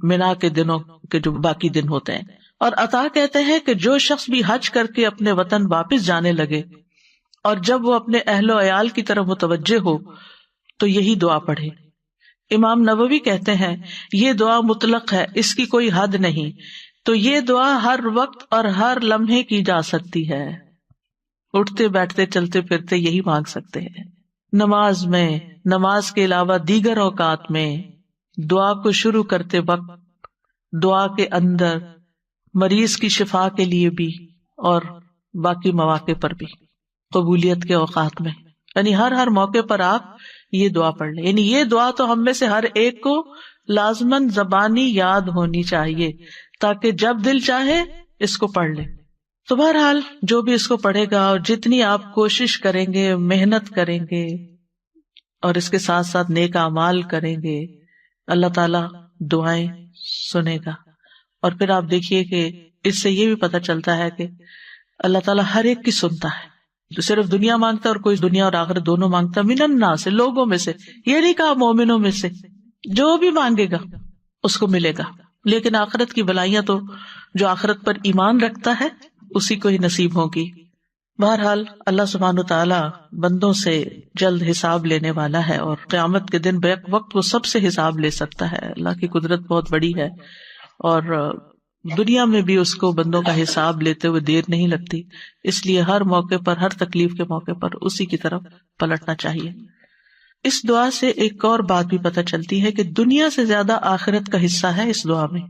منا کے دنوں کے جو باقی دن ہوتے ہیں. اور عطا کہتے ہیں کہ جو شخص بھی حج کر کے اپنے وطن واپس جانے لگے اور جب وہ اپنے اہل و عیال کی طرف متوجہ ہو تو یہی دعا پڑھے. امام نووی کہتے ہیں یہ دعا مطلق ہے، اس کی کوئی حد نہیں، تو یہ دعا ہر وقت اور ہر لمحے کی جا سکتی ہے. اٹھتے بیٹھتے چلتے پھرتے یہی مانگ سکتے ہیں. نماز میں، نماز کے علاوہ دیگر اوقات میں، دعا کو شروع کرتے وقت، دعا کے اندر، مریض کی شفا کے لیے بھی اور باقی مواقع پر بھی، قبولیت کے اوقات میں، یعنی ہر موقع پر آپ یہ دعا پڑھ لیں. یعنی یہ دعا تو ہم میں سے ہر ایک کو لازماً زبانی یاد ہونی چاہیے تاکہ جب دل چاہے اس کو پڑھ لیں. تو بہرحال جو بھی اس کو پڑھے گا اور جتنی آپ کوشش کریں گے، محنت کریں گے اور اس کے ساتھ ساتھ نیک اعمال کریں گے، اللہ تعالیٰ دعائیں سنے گا. اور پھر آپ دیکھیے کہ اس سے یہ بھی پتہ چلتا ہے کہ اللہ تعالیٰ ہر ایک کی سنتا ہے. جو صرف دنیا مانگتا ہے اور کوئی دنیا اور آخرت دونوں مانگتا ہے، من الناس سے، لوگوں میں سے، یہ نہیں کہا مومنوں میں سے، جو بھی مانگے گا اس کو ملے گا. لیکن آخرت کی بھلائیاں تو جو آخرت پر ایمان رکھتا ہے اسی کو ہی نصیب ہوگی. بہرحال اللہ سبحانہ وتعالی بندوں سے جلد حساب لینے والا ہے اور قیامت کے دن بیک وقت وہ سب سے حساب لے سکتا ہے. اللہ کی قدرت بہت بڑی ہے اور دنیا میں بھی اس کو بندوں کا حساب لیتے ہوئے دیر نہیں لگتی، اس لیے ہر موقع پر، ہر تکلیف کے موقع پر اسی کی طرف پلٹنا چاہیے۔ اس دعا سے ایک اور بات بھی پتہ چلتی ہے کہ دنیا سے زیادہ آخرت کا حصہ ہے اس دعا میں۔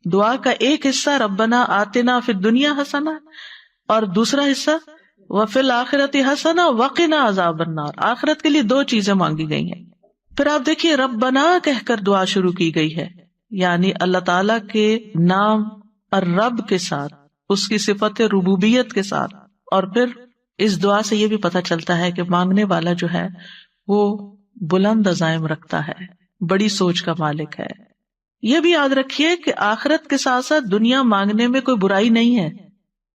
دعا کا ایک حصہ ربنا آتنا فی الدنیا حسنہ، اور دوسرا حصہ وفی الآخرۃ حسنہ وقنا عذاب النار۔ آخرت کے لیے دو چیزیں مانگی گئی ہیں۔ پھر آپ دیکھیے ربنا کہہ کر دعا شروع کی گئی ہے، یعنی اللہ تعالی کے نام اور رب کے ساتھ، اس کی صفت ربوبیت کے ساتھ۔ اور پھر اس دعا سے یہ بھی پتہ چلتا ہے کہ مانگنے والا جو ہے وہ بلند عزائم رکھتا ہے، بڑی سوچ کا مالک ہے۔ یہ بھی یاد رکھیے کہ آخرت کے ساتھ ساتھ دنیا مانگنے میں کوئی برائی نہیں ہے،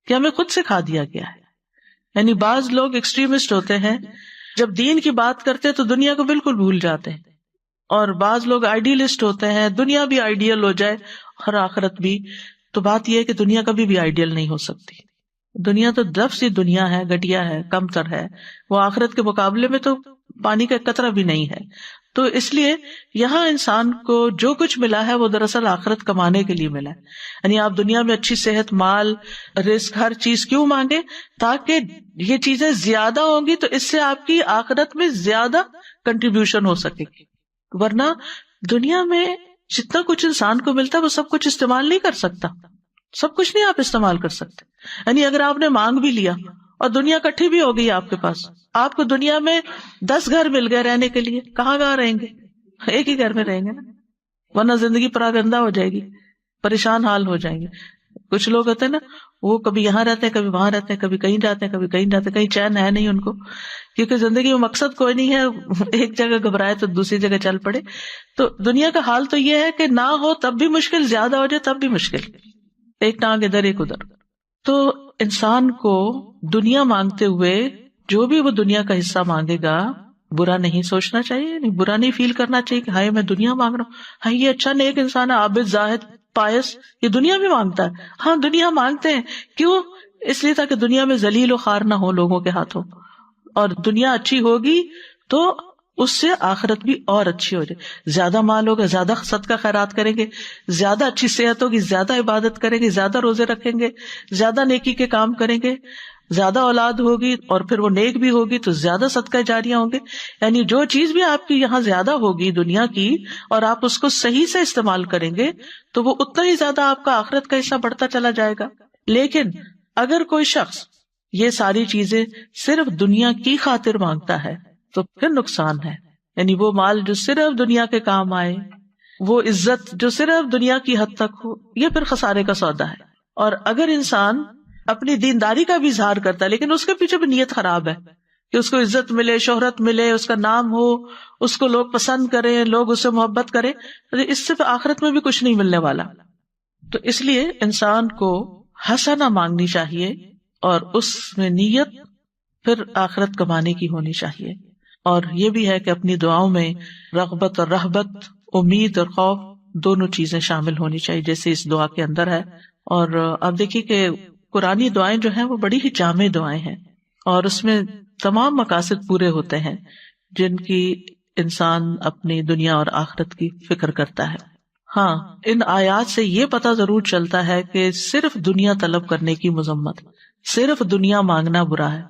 کہ ہمیں خود سکھا دیا گیا ہے۔ یعنی بعض لوگ ایکسٹریمسٹ ہوتے ہیں، جب دین کی بات کرتے تو دنیا کو بالکل بھول جاتے ہیں، اور بعض لوگ آئیڈیلسٹ ہوتے ہیں، دنیا بھی آئیڈیل ہو جائے اور آخرت بھی۔ تو بات یہ ہے کہ دنیا کبھی بھی آئیڈیل نہیں ہو سکتی، دنیا تو نفس ہی دنیا ہے، گھٹیا ہے، کم تر ہے، وہ آخرت کے مقابلے میں تو پانی کا قطرہ بھی نہیں ہے۔ تو اس لیے یہاں انسان کو جو کچھ ملا ہے وہ دراصل آخرت کمانے کے لیے ملا ہے۔ یعنی آپ دنیا میں اچھی صحت، مال، رزق، ہر چیز کیوں مانگے؟ تاکہ یہ چیزیں زیادہ ہوں گی تو اس سے آپ کی آخرت میں زیادہ کنٹریبیوشن ہو سکے گی۔ ورنہ دنیا میں جتنا کچھ انسان کو ملتا ہے وہ سب کچھ استعمال نہیں کر سکتا، سب کچھ نہیں آپ استعمال کر سکتے۔ یعنی اگر آپ نے مانگ بھی لیا اور دنیا کٹھی بھی ہو گئی آپ کے پاس، آپ کو دنیا میں 10 گھر مل گئے رہنے کے لیے، کہاں رہیں گے؟ ایک ہی گھر میں رہیں گے نا، ورنہ زندگی پراگندہ ہو جائے گی، پریشان حال ہو جائیں گے۔ کچھ لوگ ہوتے ہیں نا، وہ کبھی یہاں رہتے ہیں، کبھی وہاں رہتے ہیں، کبھی کہیں جاتے ہیں، کبھی کہیں جاتے ہیں، کہیں چین ہے نہیں ان کو، کیونکہ زندگی میں مقصد کوئی نہیں ہے، ایک جگہ گھبرائے تو دوسری جگہ چل پڑے۔ تو دنیا کا حال تو یہ ہے کہ نہ ہو تب بھی مشکل، زیادہ ہو جائے تب بھی مشکل، ایک ٹانگ ادھر ایک ادھر۔ تو انسان کو دنیا مانگتے ہوئے جو بھی وہ دنیا کا حصہ مانگے گا برا نہیں سوچنا چاہیے، برا نہیں فیل کرنا چاہیے کہ ہائے میں دنیا مانگ رہا ہوں، ہاں یہ اچھا نیک انسان ہے، عابد، زاہد، پائس، یہ دنیا بھی مانگتا ہے۔ ہاں دنیا مانگتے ہیں، کیوں؟ اس لیے تاکہ دنیا میں ذلیل و خوار نہ ہو لوگوں کے ہاتھوں، اور دنیا اچھی ہوگی تو اس سے آخرت بھی اور اچھی ہو جائے۔ زیادہ مال ہوگا، زیادہ صدقہ خیرات کریں گے، زیادہ اچھی صحت ہوگی، زیادہ عبادت کریں گے، زیادہ روزے رکھیں گے، زیادہ نیکی کے کام کریں گے، زیادہ اولاد ہوگی اور پھر وہ نیک بھی ہوگی تو زیادہ صدقہ جاریہ ہوں گے۔ یعنی جو چیز بھی آپ کی یہاں زیادہ ہوگی دنیا کی، اور آپ اس کو صحیح سے استعمال کریں گے تو وہ اتنا ہی زیادہ آپ کا آخرت کا حصہ بڑھتا چلا جائے گا۔ لیکن اگر کوئی شخص یہ ساری چیزیں صرف دنیا کی خاطر مانگتا ہے تو پھر نقصان ہے۔ یعنی وہ مال جو صرف دنیا کے کام آئے، وہ عزت جو صرف دنیا کی حد تک ہو، یہ پھر خسارے کا سودا ہے۔ اور اگر انسان اپنی دینداری کا بھی اظہار کرتا ہے لیکن اس کے پیچھے بھی نیت خراب ہے کہ اس کو عزت ملے، شہرت ملے، اس کا نام ہو، اس کو لوگ پسند کریں، لوگ اس سے محبت کریں، تو اس سے آخرت میں بھی کچھ نہیں ملنے والا۔ تو اس لیے انسان کو حسنہ مانگنی چاہیے، اور اس میں نیت پھر آخرت کمانے کی ہونی چاہیے۔ اور یہ بھی ہے کہ اپنی دعاؤں میں رغبت اور رہبت، امید اور خوف دونوں چیزیں شامل ہونی چاہیے، جیسے اس دعا کے اندر ہے۔ اور اب دیکھیے کہ قرآنی دعائیں جو ہیں وہ بڑی ہی جامع دعائیں ہیں، اور اس میں تمام مقاصد پورے ہوتے ہیں جن کی انسان اپنی دنیا اور آخرت کی فکر کرتا ہے۔ ہاں، ان آیات سے یہ پتہ ضرور چلتا ہے کہ صرف دنیا طلب کرنے کی مذمت، صرف دنیا مانگنا برا ہے،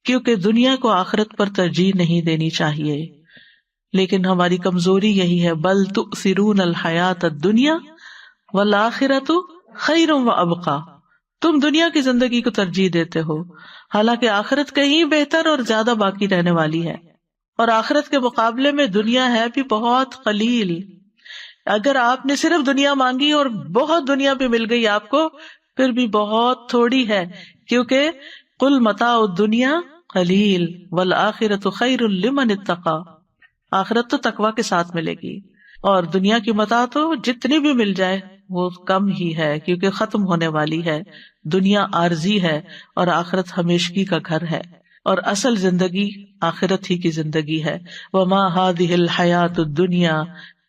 کیونکہ دنیا کو آخرت پر ترجیح نہیں دینی چاہیے۔ لیکن ہماری کمزوری یہی ہے، بل تؤثرون الحیات الدنیا والآخرۃ خیر وابقی، تم دنیا کی زندگی کو ترجیح دیتے ہو، حالانکہ آخرت کہیں بہتر اور زیادہ باقی رہنے والی ہے، اور آخرت کے مقابلے میں دنیا ہے بھی بہت قلیل۔ اگر آپ نے صرف دنیا مانگی اور بہت دنیا بھی مل گئی آپ کو، پھر بھی بہت تھوڑی ہے، کیونکہ قل متاع الدنیا قلیل والآخرۃ خیر لمن اتقی، آخرت تو تقوی کے ساتھ ملے گی، اور دنیا کی متاع تو جتنی بھی مل جائے وہ کم ہی ہے، کیونکہ ختم ہونے والی ہے۔ دنیا عارضی ہے اور آخرت ہمیشگی کا گھر ہے، اور اصل زندگی آخرت ہی کی زندگی ہے۔ وما هذه الحیات الدنیا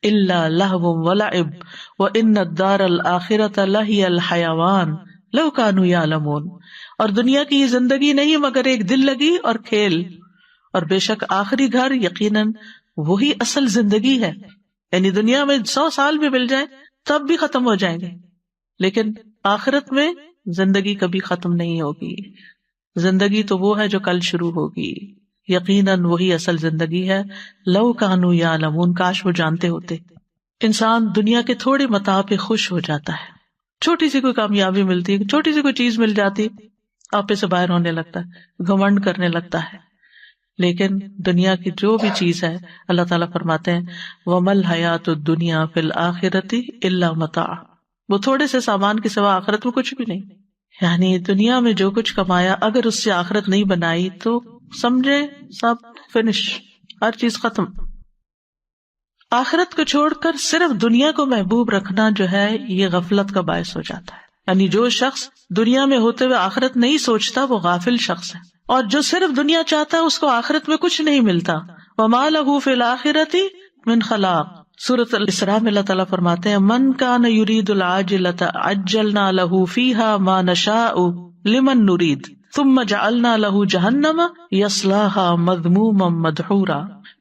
الا لہو ولعب وان الدار الآخرۃ لہی الحیوان لو کانوا یعلمون، اور دنیا کی یہ زندگی نہیں مگر ایک دل لگی اور کھیل، اور بے شک آخری گھر یقیناً وہی اصل زندگی ہے۔ یعنی دنیا میں 100 سال بھی مل جائے تب بھی ختم ہو جائیں گے، لیکن آخرت میں زندگی کبھی ختم نہیں ہوگی. زندگی تو وہ ہے جو کل شروع ہوگی. یقیناً وہی اصل زندگی ہے. لو کانوا یعلمون، کاش وہ جانتے ہوتے. انسان دنیا کے تھوڑے متاع پہ خوش ہو جاتا ہے. چھوٹی سی کوئی کامیابی ملتی ہے، چھوٹی سی کوئی چیز مل جاتی، آپے سے باہر ہونے لگتا ہے، گھمنڈ کرنے لگتا ہے. لیکن دنیا کی جو بھی چیز ہے، اللہ تعالیٰ فرماتے ہیں وَمَا الْحَيَاةُ الدُّنْيَا فِي الْآخِرَةِ إِلَّا مَتَاعٌ، وہ تھوڑے سے سامان کے سوا آخرت میں کچھ بھی نہیں. یعنی دنیا میں جو کچھ کمایا اگر اس سے آخرت نہیں بنائی تو سمجھے سب فنش، ہر چیز ختم. آخرت کو چھوڑ کر صرف دنیا کو محبوب رکھنا جو ہے یہ غفلت کا باعث ہو جاتا ہے. یعنی جو شخص دنیا میں ہوتے ہوئے آخرت نہیں سوچتا وہ غافل شخص ہے، اور جو صرف دنیا چاہتا ہے اس کو آخرت میں کچھ نہیں ملتا. وَمَا لَهُ فِي الْآخِرَةِ مِنْ خَلَاقٍ، سورۃ الاسراء میں اللہ تعالیٰ فرماتے ہیں من کان یرید العاجلۃ عجلنا له فیہا ما نشاء لمن نرید ثم جعلنا له جہنم یصلاها مذموما مدحورا.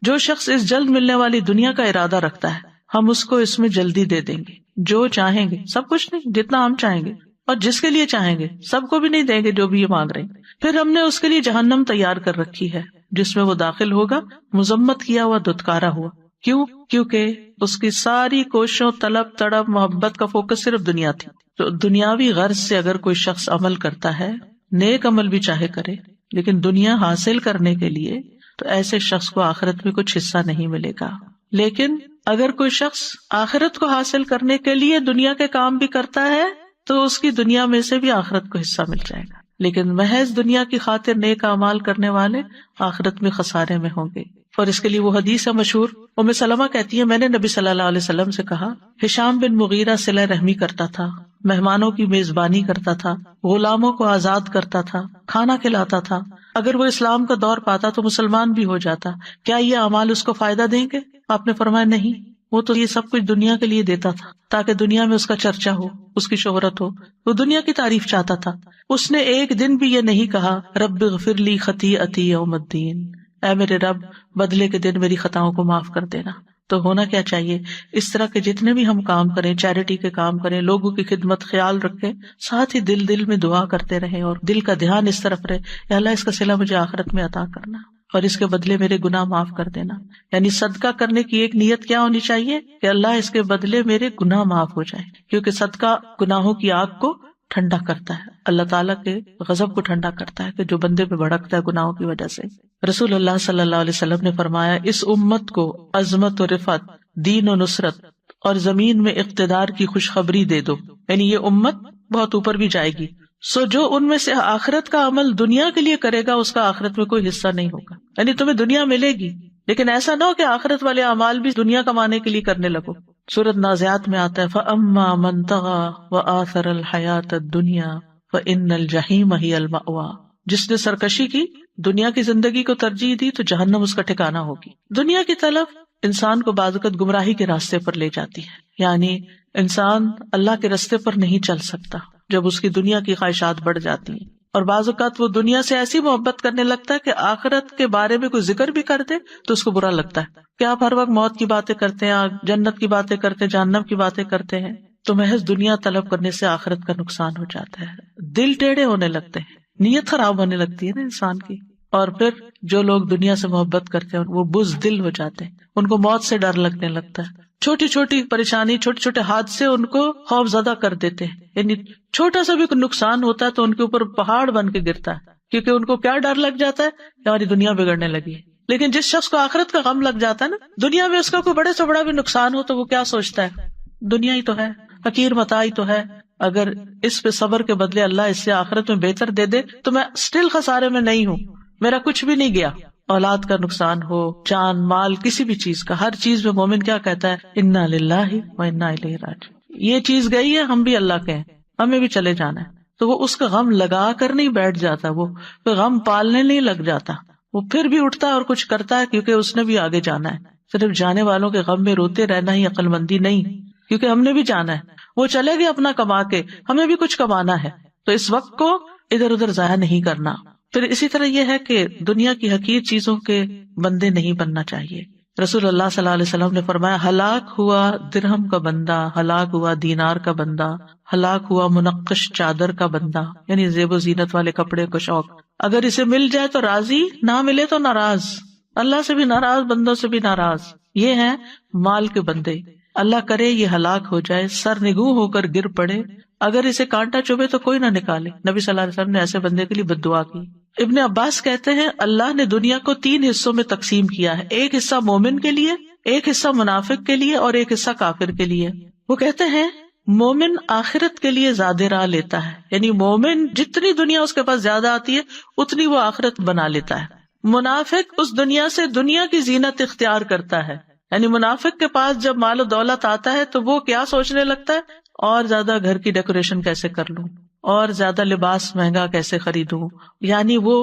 جو شخص اس جلد ملنے والی دنیا کا ارادہ رکھتا ہے ہم اس کو اس میں جلدی دے دیں گے، جو چاہیں گے، سب کچھ نہیں، جتنا ہم چاہیں گے، اور جس کے لیے چاہیں گے سب کو بھی نہیں دیں گے جو بھی یہ مانگ رہے ہیں. پھر ہم نے اس کے لیے جہنم تیار کر رکھی ہے جس میں وہ داخل ہوگا مذمت کیا ہوا، دھتکارا ہوا. کیوں؟ کیونکہ اس کی ساری کوششوں، طلب تڑپ، محبت کا فوکس صرف دنیا تھی. تو دنیاوی غرض سے اگر کوئی شخص عمل کرتا ہے، نیک عمل بھی چاہے کرے، لیکن دنیا حاصل کرنے کے لیے، تو ایسے شخص کو آخرت میں کچھ حصہ نہیں ملے گا. لیکن اگر کوئی شخص آخرت کو حاصل کرنے کے لیے دنیا کے کام بھی کرتا ہے تو اس کی دنیا میں سے بھی آخرت کو حصہ مل جائے گا. لیکن محض دنیا کی خاطر نیک اعمال کرنے والے آخرت میں خسارے میں ہوں گے. اور اس کے لیے وہ حدیث ہے مشہور، ام سلمہ کہتی ہے میں نے نبی صلی اللہ علیہ وسلم سے کہا ہشام بن مغیرہ صلہ رحمی کرتا تھا، مہمانوں کی میزبانی کرتا تھا، غلاموں کو آزاد کرتا تھا، کھانا کھلاتا تھا. اگر وہ اسلام کا دور پاتا تو مسلمان بھی ہو جاتا، کیا یہ اعمال اس کو فائدہ دیں گے؟ آپ نے فرمایا نہیں، وہ تو یہ سب کچھ دنیا کے لیے دیتا تھا تاکہ دنیا میں اس کا چرچا ہو، اس کی شہرت ہو، وہ دنیا کی تعریف چاہتا تھا. اس نے ایک دن بھی یہ نہیں کہا رب اغفر لی خطیئتی یوم الدین، اے میرے رب بدلے کے دن میری خطاؤں کو معاف کر دینا. تو ہونا کیا چاہیے، اس طرح کے جتنے بھی ہم کام کریں، چیریٹی کے کام کریں، لوگوں کی خدمت خیال رکھیں، ساتھ ہی دل میں دعا کرتے رہیں اور دل کا دھیان اس طرف رہے کہ اللہ اس کا صلہ مجھے آخرت میں عطا کرنا اور اس کے بدلے میرے گناہ معاف کر دینا. یعنی صدقہ کرنے کی ایک نیت کیا ہونی چاہیے کہ اللہ اس کے بدلے میرے گناہ معاف ہو جائیں، کیونکہ صدقہ گناہوں کی آگ کو ٹھنڈا کرتا ہے، اللہ تعالیٰ کے غضب کو ٹھنڈا کرتا ہے کہ جو بندے پہ بھڑکتا ہے گناہوں کی وجہ سے. رسول اللہ صلی اللہ علیہ وسلم نے فرمایا اس امت کو عظمت و رفعت، دین و نصرت اور زمین میں اقتدار کی خوشخبری دے دو، یعنی یہ امت بہت اوپر بھی جائے گی. سو جو ان میں سے آخرت کا عمل دنیا کے لیے کرے گا اس کا آخرت میں کوئی حصہ نہیں ہوگا. یعنی تمہیں دنیا ملے گی لیکن ایسا نہ ہو کہ آخرت والے اعمال بھی دنیا کمانے کے لیے کرنے لگو. سورۃ نازعات میں آتا ہے فَأَمَّا مَن طَغَىٰ وَآثَرَ الْحَيَاةَ الدُّنْيَا فَإِنَّ الْجَحِيمَ هِيَ الْمَأْوَىٰ. جس نے سرکشی کی، دنیا کی زندگی کو ترجیح دی تو جہنم اس کا ٹھکانہ ہوگی. دنیا کی طلب انسان کو بعض اوقات گمراہی کے راستے پر لے جاتی ہے، یعنی انسان اللہ کے راستے پر نہیں چل سکتا جب اس کی دنیا کی خواہشات بڑھ جاتی ہیں. اور بعض اوقات وہ دنیا سے ایسی محبت کرنے لگتا ہے کہ آخرت کے بارے میں کوئی ذکر بھی کر دے تو اس کو برا لگتا ہے کہ آپ ہر وقت موت کی باتیں کرتے ہیں، جنت کی باتیں کرتے ہیں، جہنم کی باتیں کرتے ہیں. تو محض دنیا طلب کرنے سے آخرت کا نقصان ہو جاتا ہے، دل ٹیڑھے ہونے لگتے ہیں، نیت خراب ہونے لگتی ہے نا انسان کی. اور پھر جو لوگ دنیا سے محبت کرتے ہیں وہ بزدل ہو جاتے ہیں، ان کو موت سے ڈر لگنے لگتا ہے. چھوٹی چھوٹی پریشانی، چھوٹے چھوٹے حادثے ان کو خوف زدہ کر دیتے ہیں. یعنی چھوٹا سا بھی کوئی نقصان ہوتا ہے تو ان کے اوپر پہاڑ بن کے گرتا ہے، کیونکہ ان کو کیا ڈر لگ جاتا ہے کہ ہماری دنیا بگڑنے لگی ہے. لیکن جس شخص کو آخرت کا غم لگ جاتا ہے نا، دنیا میں اس کا کوئی بڑے سے بڑا بھی نقصان ہو تو وہ کیا سوچتا ہے، دنیا ہی تو ہے، حقیر متاع ہی تو ہے، اگر اس پہ صبر کے بدلے اللہ اس سے آخرت میں بہتر دے دے تو میں اسٹل خسارے میں نہیں ہوں، میرا کچھ بھی نہیں گیا. اولاد کا نقصان ہو، جان مال، کسی بھی چیز کا، ہر چیز میں مومن کیا کہتا ہے انا للہ و انا الیہ راجعون. یہ چیز گئی ہے، ہم بھی اللہ کے ہیں، ہمیں بھی چلے جانا ہے. تو وہ اس کا غم لگا کر نہیں بیٹھ جاتا، وہ غم پالنے نہیں لگ جاتا، وہ پھر بھی اٹھتا ہے اور کچھ کرتا ہے کیونکہ اس نے بھی آگے جانا ہے. صرف جانے والوں کے غم میں روتے رہنا ہی عقل مندی نہیں، کیونکہ ہم نے بھی جانا ہے. وہ چلے گئے اپنا کما کے، ہمیں بھی کچھ کمانا ہے، تو اس وقت کو ادھر ادھر ضائع نہیں کرنا. پھر اسی طرح یہ ہے کہ دنیا کی حقیر چیزوں کے بندے نہیں بننا چاہیے. رسول اللہ صلی اللہ علیہ وسلم نے فرمایا ہلاک ہوا درہم کا بندہ، ہلاک ہوا دینار کا بندہ، ہلاک ہوا منقش چادر کا بندہ، یعنی زیب و زینت والے کپڑے کا شوق، اگر اسے مل جائے تو راضی، نہ ملے تو ناراض، اللہ سے بھی ناراض، بندوں سے بھی ناراض. یہ ہیں مال کے بندے. اللہ کرے یہ ہلاک ہو جائے، سر نگوں ہو کر گر پڑے، اگر اسے کانٹا چبھے تو کوئی نہ نکالے. نبی صلی اللہ علیہ وسلم نے ایسے بندے کے لیے بد دعا کی. ابن عباس کہتے ہیں اللہ نے دنیا کو 3 حصوں میں تقسیم کیا ہے، ایک حصہ مومن کے لیے، ایک حصہ منافق کے لیے اور ایک حصہ کافر کے لیے. وہ کہتے ہیں مومن آخرت کے لیے زیادہ راہ لیتا ہے، یعنی مومن جتنی دنیا اس کے پاس زیادہ آتی ہے اتنی وہ آخرت بنا لیتا ہے. منافق اس دنیا سے دنیا کی زینت اختیار کرتا ہے، یعنی منافق کے پاس جب مال و دولت آتا ہے تو وہ کیا سوچنے لگتا ہے، اور زیادہ گھر کی ڈیکوریشن کیسے کر لوں، اور زیادہ لباس مہنگا کیسے خریدوں. یعنی وہ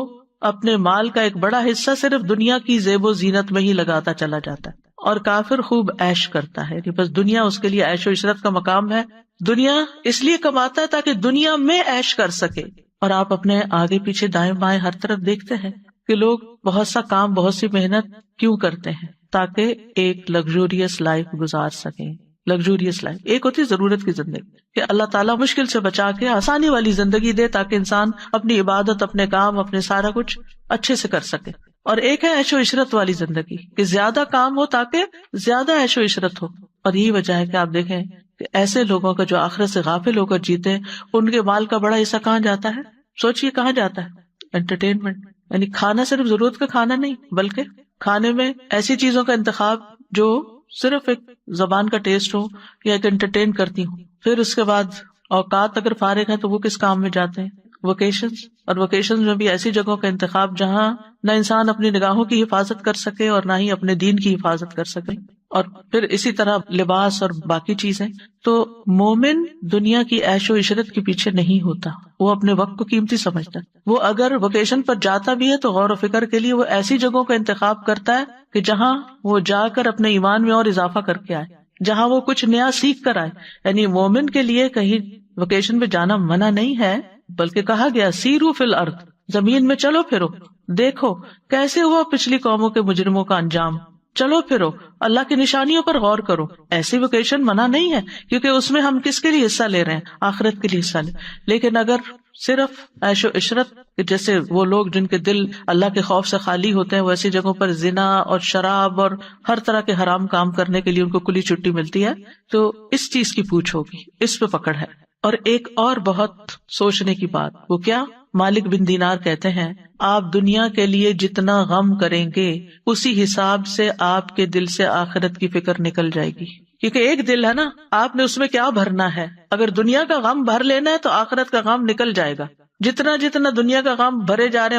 اپنے مال کا ایک بڑا حصہ صرف دنیا کی زیب و زینت میں ہی لگاتا چلا جاتا ہے. اور کافر خوب عیش کرتا ہے کہ بس دنیا اس کے لیے عیش و عشرت کا مقام ہے، دنیا اس لیے کماتا ہے تاکہ دنیا میں عیش کر سکے. اور آپ اپنے آگے پیچھے دائیں بائیں ہر طرف دیکھتے ہیں کہ لوگ بہت سا کام، بہت سی محنت کیوں کرتے ہیں، تاکہ ایک لگژوریس لائف گزار سکیں. لگژوریس لائف ایک ہوتی ضرورت کی زندگی کہ اللہ تعالیٰ مشکل سے بچا کے آسانی والی زندگی دے تاکہ انسان اپنی عبادت، اپنے کام، اپنے سارا کچھ اچھے سے کر سکے. اور ایک ہے عیش و عشرت والی زندگی کہ زیادہ کام ہو تاکہ زیادہ عیش و عشرت ہو. اور یہی وجہ ہے کہ آپ دیکھیں کہ ایسے لوگوں کا جو آخرت سے غافل ہو کر جیتے ہیں، ان کے مال کا بڑا حصہ کہاں جاتا ہے؟ سوچئے کہاں جاتا ہے؟ انٹرٹینمنٹ. یعنی کھانا صرف ضرورت کا کھانا نہیں، بلکہ کھانے میں ایسی چیزوں کا انتخاب جو صرف ایک زبان کا ٹیسٹ ہو یا ایک انٹرٹین کرتی ہوں. پھر اس کے بعد اوقات اگر فارغ ہے تو وہ کس کام میں جاتے ہیں؟ ویکیشنز. اور ویکیشنز میں بھی ایسی جگہوں کا انتخاب جہاں نہ انسان اپنی نگاہوں کی حفاظت کر سکے اور نہ ہی اپنے دین کی حفاظت کر سکے. اور پھر اسی طرح لباس اور باقی چیزیں. تو مومن دنیا کی عیش و عشرت کے پیچھے نہیں ہوتا، وہ اپنے وقت کو قیمتی سمجھتا ہے. وہ اگر ویکیشن پر جاتا بھی ہے تو غور و فکر کے لیے وہ ایسی جگہوں کا انتخاب کرتا ہے کہ جہاں وہ جا کر اپنے ایمان میں اور اضافہ کر کے آئے، جہاں وہ کچھ نیا سیکھ کر آئے. یعنی مومن کے لیے کہیں ویکیشن پہ جانا منع نہیں ہے، بلکہ کہا گیا سیرو فی الارض، زمین میں چلو پھرو، دیکھو کیسے ہوا پچھلی قوموں کے مجرموں کا انجام، چلو پھرو، اللہ کی نشانیوں پر غور کرو. ایسی ویکیشن منع نہیں ہے، کیونکہ اس میں ہم کس کے لیے حصہ لے رہے ہیں؟ آخرت کے لیے حصہ لے. لیکن اگر صرف عیش و عشرت، جیسے وہ لوگ جن کے دل اللہ کے خوف سے خالی ہوتے ہیں، وہ ایسی جگہوں پر زنا اور شراب اور ہر طرح کے حرام کام کرنے کے لیے ان کو کھلی چھٹی ملتی ہے، تو اس چیز کی پوچھ ہوگی، اس پہ پکڑ ہے. اور ایک اور بہت سوچنے کی بات، وہ کیا؟ مالک بن دینار کہتے ہیں آپ دنیا کے لیے جتنا غم کریں گے اسی حساب سے آپ کے دل سے آخرت کی فکر نکل جائے گی. کیونکہ ایک دل ہے نا، آپ نے اس میں کیا بھرنا ہے. اگر دنیا کا غم بھر لینا ہے تو آخرت کا غم نکل جائے گا. جتنا جتنا دنیا کا غم بھرے جا رہے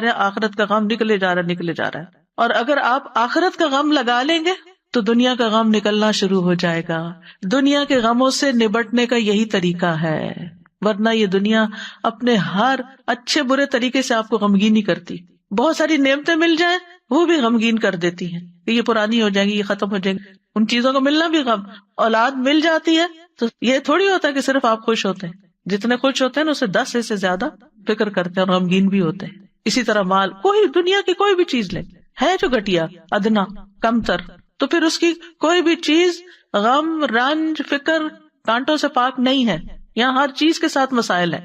ہیں آخرت کا غم نکلے جا رہا ہے. اور اگر آپ آخرت کا غم لگا لیں گے تو دنیا کا غم نکلنا شروع ہو جائے گا. دنیا کے غموں سے نبٹنے کا یہی طریقہ ہے، ورنہ یہ دنیا اپنے ہر اچھے برے طریقے سے آپ کو غمگین ہی کرتی. بہت ساری نعمتیں مل جائیں وہ بھی غمگین کر دیتی ہیں کہ یہ پرانی ہو جائیں گی، یہ ختم ہو جائیں گی. ان چیزوں کو ملنا بھی غم. اولاد مل جاتی ہے تو یہ تھوڑی ہوتا ہے کہ صرف آپ خوش ہوتے ہیں، جتنے خوش ہوتے ہیں نا اسے 10 سے زیادہ فکر کرتے ہیں اور غمگین بھی ہوتے ہیں. اسی طرح مال، کوئی دنیا کی کوئی بھی چیز لے، ہے جو گھٹیا، ادنا، کم تر، تو پھر اس کی کوئی بھی چیز غم، رنج، فکر، کانٹوں سے پاک نہیں ہے. یہاں ہر چیز کے ساتھ مسائل ہے.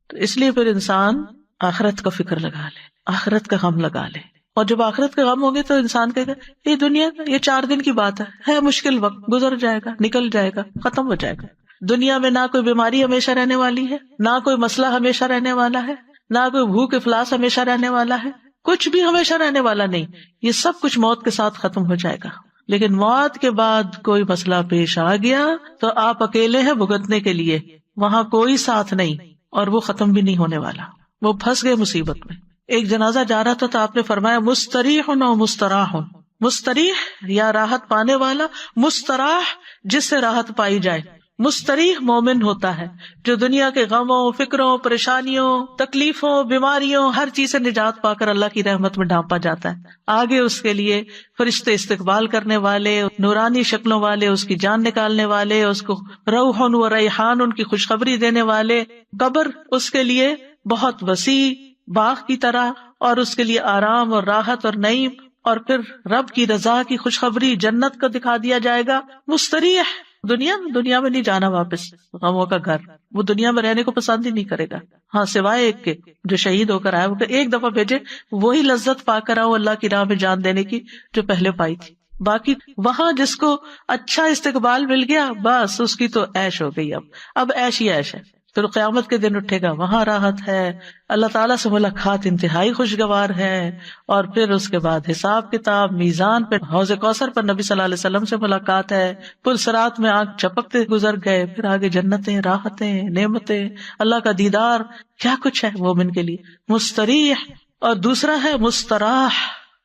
تو اس لیے پھر انسان آخرت کا فکر لگا لے، آخرت کا غم لگا لے. اور جب آخرت کا غم ہوگے تو انسان کہے گا یہ دنیا یہ 4 دن کی بات ہے مشکل وقت، گزر جائے گا، نکل جائے گا، ختم ہو جائے گا. دنیا میں نہ کوئی بیماری ہمیشہ رہنے والی ہے، نہ کوئی مسئلہ ہمیشہ رہنے والا ہے، نہ کوئی بھوک افلاس ہمیشہ رہنے والا ہے، کچھ بھی ہمیشہ رہنے والا نہیں. یہ سب کچھ موت کے ساتھ ختم ہو جائے گا. لیکن موت کے بعد کوئی مسئلہ پیش آ گیا تو آپ اکیلے ہیں بھگتنے کے لیے، وہاں کوئی ساتھ نہیں، اور وہ ختم بھی نہیں ہونے والا. وہ پھنس گئے مصیبت میں. ایک جنازہ جا رہا تھا تو آپ نے فرمایا مستریح و مستراح. مستریح یا راحت پانے والا، مستراح جس سے راحت پائی جائے. مستریح مومن ہوتا ہے جو دنیا کے غموں، فکروں، پریشانیوں، تکلیفوں، بیماریوں، ہر چیز سے نجات پا کر اللہ کی رحمت میں ڈھانپا جاتا ہے. آگے اس کے لیے فرشتے استقبال کرنے والے، نورانی شکلوں والے، اس کی جان نکالنے والے، اس کو روح و ریحان ان کی خوشخبری دینے والے. قبر اس کے لیے بہت وسیع باغ کی طرح، اور اس کے لیے آرام اور راحت اور نعیم اور پھر رب کی رضا کی خوشخبری جنت کا دکھا دیا جائے گا. مستریح، دنیا میں نہیں جانا واپس، غموں کا گھر، وہ دنیا میں رہنے کو پسند ہی نہیں کرے گا. ہاں سوائے ایک کے جو شہید ہو کر آیا، وہ ایک دفعہ بھیجے وہی لذت پا کر آؤ اللہ کی راہ میں جان دینے کی جو پہلے پائی تھی. باقی وہاں جس کو اچھا استقبال مل گیا بس اس کی تو عیش ہو گئی. اب عیش ہی عیش ہے. پھر قیامت کے دن اٹھے گا، وہاں راحت ہے، اللہ تعالیٰ سے ملاقات انتہائی خوشگوار ہے. اور پھر اس کے بعد حساب کتاب، میزان پہ حوض کوثر پر نبی صلی اللہ علیہ وسلم سے ملاقات ہے، پل صراط میں آنکھ جھپکتے گزر گئے، پھر آگے جنتیں، راحتیں، نعمتیں، اللہ کا دیدار، کیا کچھ ہے مومن کے لیے. مستریح. اور دوسرا ہے مستراح.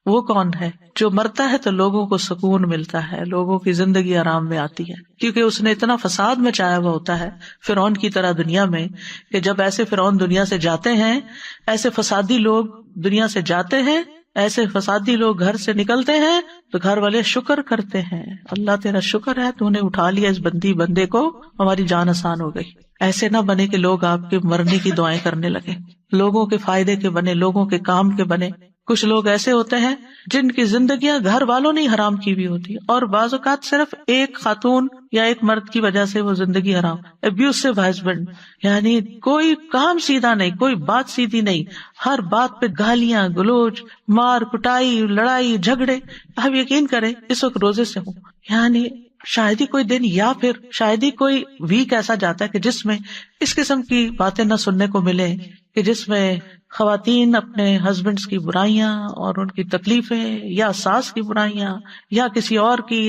وہ کون ہے؟ جو مرتا ہے تو لوگوں کو سکون ملتا ہے، لوگوں کی زندگی آرام میں آتی ہے، کیونکہ اس نے اتنا فساد مچایا ہوا ہوتا ہے فرعون کی طرح دنیا میں، کہ جب ایسے فرعون دنیا سے جاتے ہیں، ایسے فسادی لوگ دنیا سے جاتے ہیں، ایسے فسادی لوگ گھر سے نکلتے ہیں تو گھر والے شکر کرتے ہیں، اللہ تیرا شکر ہے تو نے اٹھا لیا اس بندے کو، ہماری جان آسان ہو گئی. ایسے نہ بنے کہ لوگ آپ کے مرنے کی دعائیں کرنے لگے، لوگوں کے فائدے کے بنے، لوگوں کے کام کے بنے. کچھ لوگ ایسے ہوتے ہیں جن کی زندگیاں گھر والوں نے حرام کی ہوئی ہوتی، اور بعض اوقات صرف ایک خاتون یا ایک مرد کی وجہ سے وہ زندگی حرام. ابیوسو ہسبینڈ، یعنی کوئی کام سیدھا نہیں، کوئی بات سیدھی نہیں، ہر بات پہ گالیاں گلوچ، مار کٹائی، لڑائی جھگڑے. آپ یقین کریں اس وقت روزے سے ہوں، یعنی شاید ہی کوئی دن یا پھر شاید ہی کوئی ویک ایسا جاتا ہے کہ جس میں اس قسم کی باتیں نہ سننے کو ملے، کہ جس میں خواتین اپنے ہسبینڈز کی برائیاں اور ان کی تکلیفیں، یا ساس کی برائیاں، یا کسی اور کی،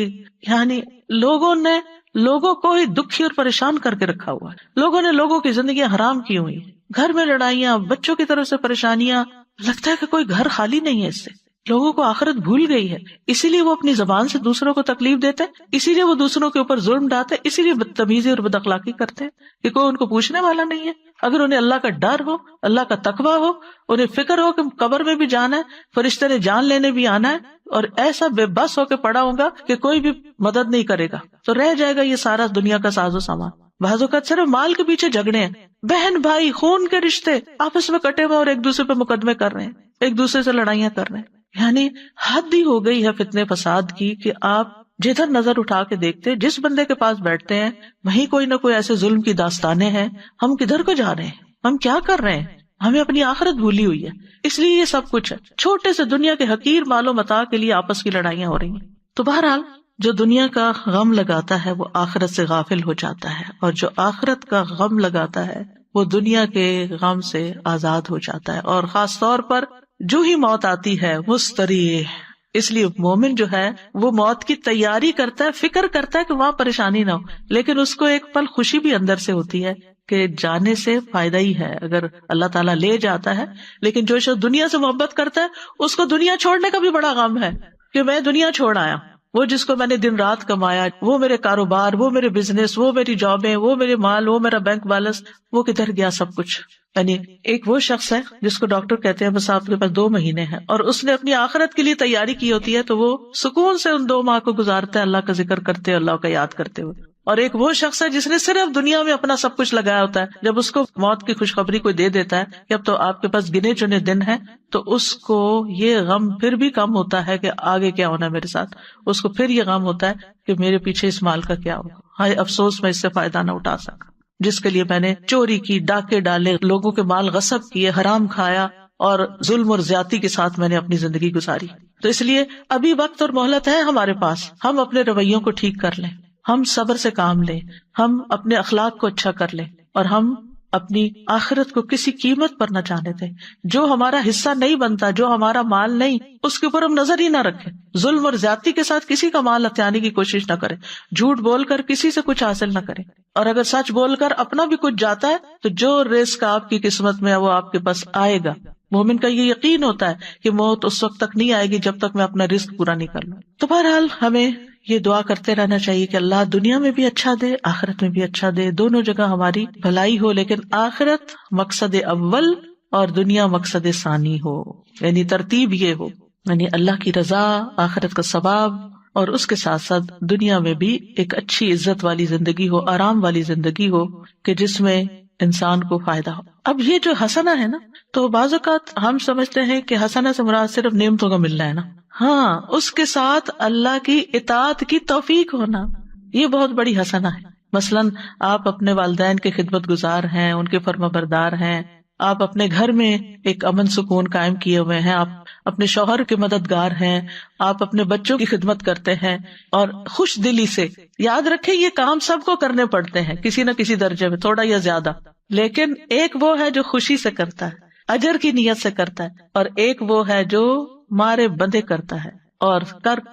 یعنی لوگوں نے لوگوں کو ہی دکھی اور پریشان کر کے رکھا ہوا ہے. لوگوں نے لوگوں کی زندگیاں حرام کی ہوئی، گھر میں لڑائیاں، بچوں کی طرف سے پریشانیاں. لگتا ہے کہ کوئی گھر خالی نہیں ہے. اس سے لوگوں کو آخرت بھول گئی ہے، اسی لیے وہ اپنی زبان سے دوسروں کو تکلیف دیتے، اسی لیے وہ دوسروں کے اوپر ظلم ڈالتے، اسی لیے بدتمیزی اور بد اخلاقی کرتے ہیں کہ کوئی ان کو پوچھنے والا نہیں ہے. اگر انہیں اللہ کا ڈر ہو، اللہ کا تقویٰ ہو، انہیں فکر ہو کہ قبر میں بھی جانا ہے، فرشتے نے جان لینے بھی آنا ہے، اور ایسا بے بس ہو کے پڑا ہوگا کہ کوئی بھی مدد نہیں کرے گا، تو رہ جائے گا یہ سارا دنیا کا ساز و سامان. بعض اوقات صرف مال کے پیچھے جھگڑے ہیں، بہن بھائی خون کے رشتے آپس میں کٹے ہوئے اور ایک دوسرے پہ مقدمے کر رہے ہیں، ایک دوسرے سے لڑائیاں کر رہے ہیں. یعنی حد ہی ہو گئی ہے فتنے فساد کی کہ آپ جدھر نظر اٹھا کے دیکھتے، جس بندے کے پاس بیٹھتے ہیں وہیں کوئی نہ کوئی ایسے ظلم کی داستانیں ہیں. ہم کدھر کو جا رہے ہیں؟ ہم کیا کر رہے ہیں؟ ہمیں اپنی آخرت بھولی ہوئی ہے، اس لیے یہ سب کچھ ہے. چھوٹے سے دنیا کے حقیر مال و متاع کے لیے آپس کی لڑائیاں ہو رہی ہیں. تو بہرحال جو دنیا کا غم لگاتا ہے وہ آخرت سے غافل ہو جاتا ہے، اور جو آخرت کا غم لگاتا ہے وہ دنیا کے غم سے آزاد ہو جاتا ہے. اور خاص طور پر جو ہی موت آتی ہے مستریح. اس لیے مومن جو ہے وہ موت کی تیاری کرتا ہے، فکر کرتا ہے کہ وہاں پریشانی نہ ہو، لیکن اس کو ایک پل خوشی بھی اندر سے ہوتی ہے کہ جانے سے فائدہ ہی ہے اگر اللہ تعالیٰ لے جاتا ہے. لیکن جو شخص دنیا سے محبت کرتا ہے اس کو دنیا چھوڑنے کا بھی بڑا غم ہے کہ میں دنیا چھوڑ آیا. وہ جس کو میں نے دن رات کمایا، وہ میرے کاروبار، وہ میرے بزنس، وہ میری جابیں، وہ میرے مال، وہ میرا بینک بیلنس، وہ کدھر گیا سب کچھ. یعنی ایک وہ شخص ہے جس کو ڈاکٹر کہتے ہیں بس آپ کے پاس 2 مہینے ہیں، اور اس نے اپنی آخرت کے لیے تیاری کی ہوتی ہے، تو وہ سکون سے ان 2 ماہ کو گزارتا ہے اللہ کا ذکر کرتے، اللہ کا یاد کرتے ہوئے. اور ایک وہ شخص ہے جس نے صرف دنیا میں اپنا سب کچھ لگایا ہوتا ہے، جب اس کو موت کی خوشخبری کوئی دے دیتا ہے کہ اب تو آپ کے پاس گنے چنے دن ہیں، تو اس کو یہ غم پھر بھی کم ہوتا ہے کہ آگے کیا ہونا ہے میرے ساتھ. اس کو پھر یہ غم ہوتا ہے کہ میرے پیچھے اس مال کا کیا ہوگا، ہائے افسوس میں اس سے فائدہ نہ اٹھا سکا، جس کے لیے میں نے چوری کی، ڈاکے ڈالے، لوگوں کے مال غصب کیے، حرام کھایا، اور ظلم اور زیادتی کے ساتھ میں نے اپنی زندگی گزاری. تو اس لیے ابھی وقت اور مہلت ہے ہمارے پاس، ہم اپنے رویوں کو ٹھیک کر لیں، ہم صبر سے کام لیں، ہم اپنے اخلاق کو اچھا کر لیں، اور ہم اپنی آخرت کو کسی قیمت پر نہ جانے دیں. جو ہمارا حصہ نہیں بنتا، جو ہمارا مال نہیں، اس کے اوپر ہم نظر ہی نہ رکھیں. ظلم اور زیادتی کے ساتھ کسی کا مال ہتھیانے کی کوشش نہ کریں، جھوٹ بول کر کسی سے کچھ حاصل نہ کریں، اور اگر سچ بول کر اپنا بھی کچھ جاتا ہے تو جو رزق آپ کی قسمت میں ہے وہ آپ کے پاس آئے گا. مومن کا یہ یقین ہوتا ہے کہ موت اس وقت تک نہیں آئے گی جب تک میں اپنا رزق پورا نہیں کر لوں. تو بہرحال ہمیں یہ دعا کرتے رہنا چاہیے کہ اللہ دنیا میں بھی اچھا دے، آخرت میں بھی اچھا دے، دونوں جگہ ہماری بھلائی ہو، لیکن آخرت مقصد اول اور دنیا مقصد ثانی ہو. یعنی ترتیب یہ ہو، یعنی اللہ کی رضا، آخرت کا ثواب، اور اس کے ساتھ ساتھ دنیا میں بھی ایک اچھی عزت والی زندگی ہو، آرام والی زندگی ہو کہ جس میں انسان کو فائدہ ہو. اب یہ جو حسنہ ہے نا، تو بعض اوقات ہم سمجھتے ہیں کہ حسنہ سے مراد صرف نعمتوں کا ملنا ہے نا. ہاں اس کے ساتھ اللہ کی اطاعت کی توفیق ہونا، یہ بہت بڑی حسنہ ہے. مثلاً آپ اپنے والدین کے خدمت گزار ہیں، ان کے فرما بردار ہیں، آپ اپنے گھر میں ایک امن سکون قائم کیے ہوئے ہیں، آپ اپنے شوہر کے مددگار ہیں، آپ اپنے بچوں کی خدمت کرتے ہیں اور خوش دلی سے. یاد رکھیں یہ کام سب کو کرنے پڑتے ہیں کسی نہ کسی درجے میں، تھوڑا یا زیادہ، لیکن ایک وہ ہے جو خوشی سے کرتا ہے، اجر کی نیت سے کرتا ہے، اور ایک وہ ہے جو مارے بندے کرتا ہے اور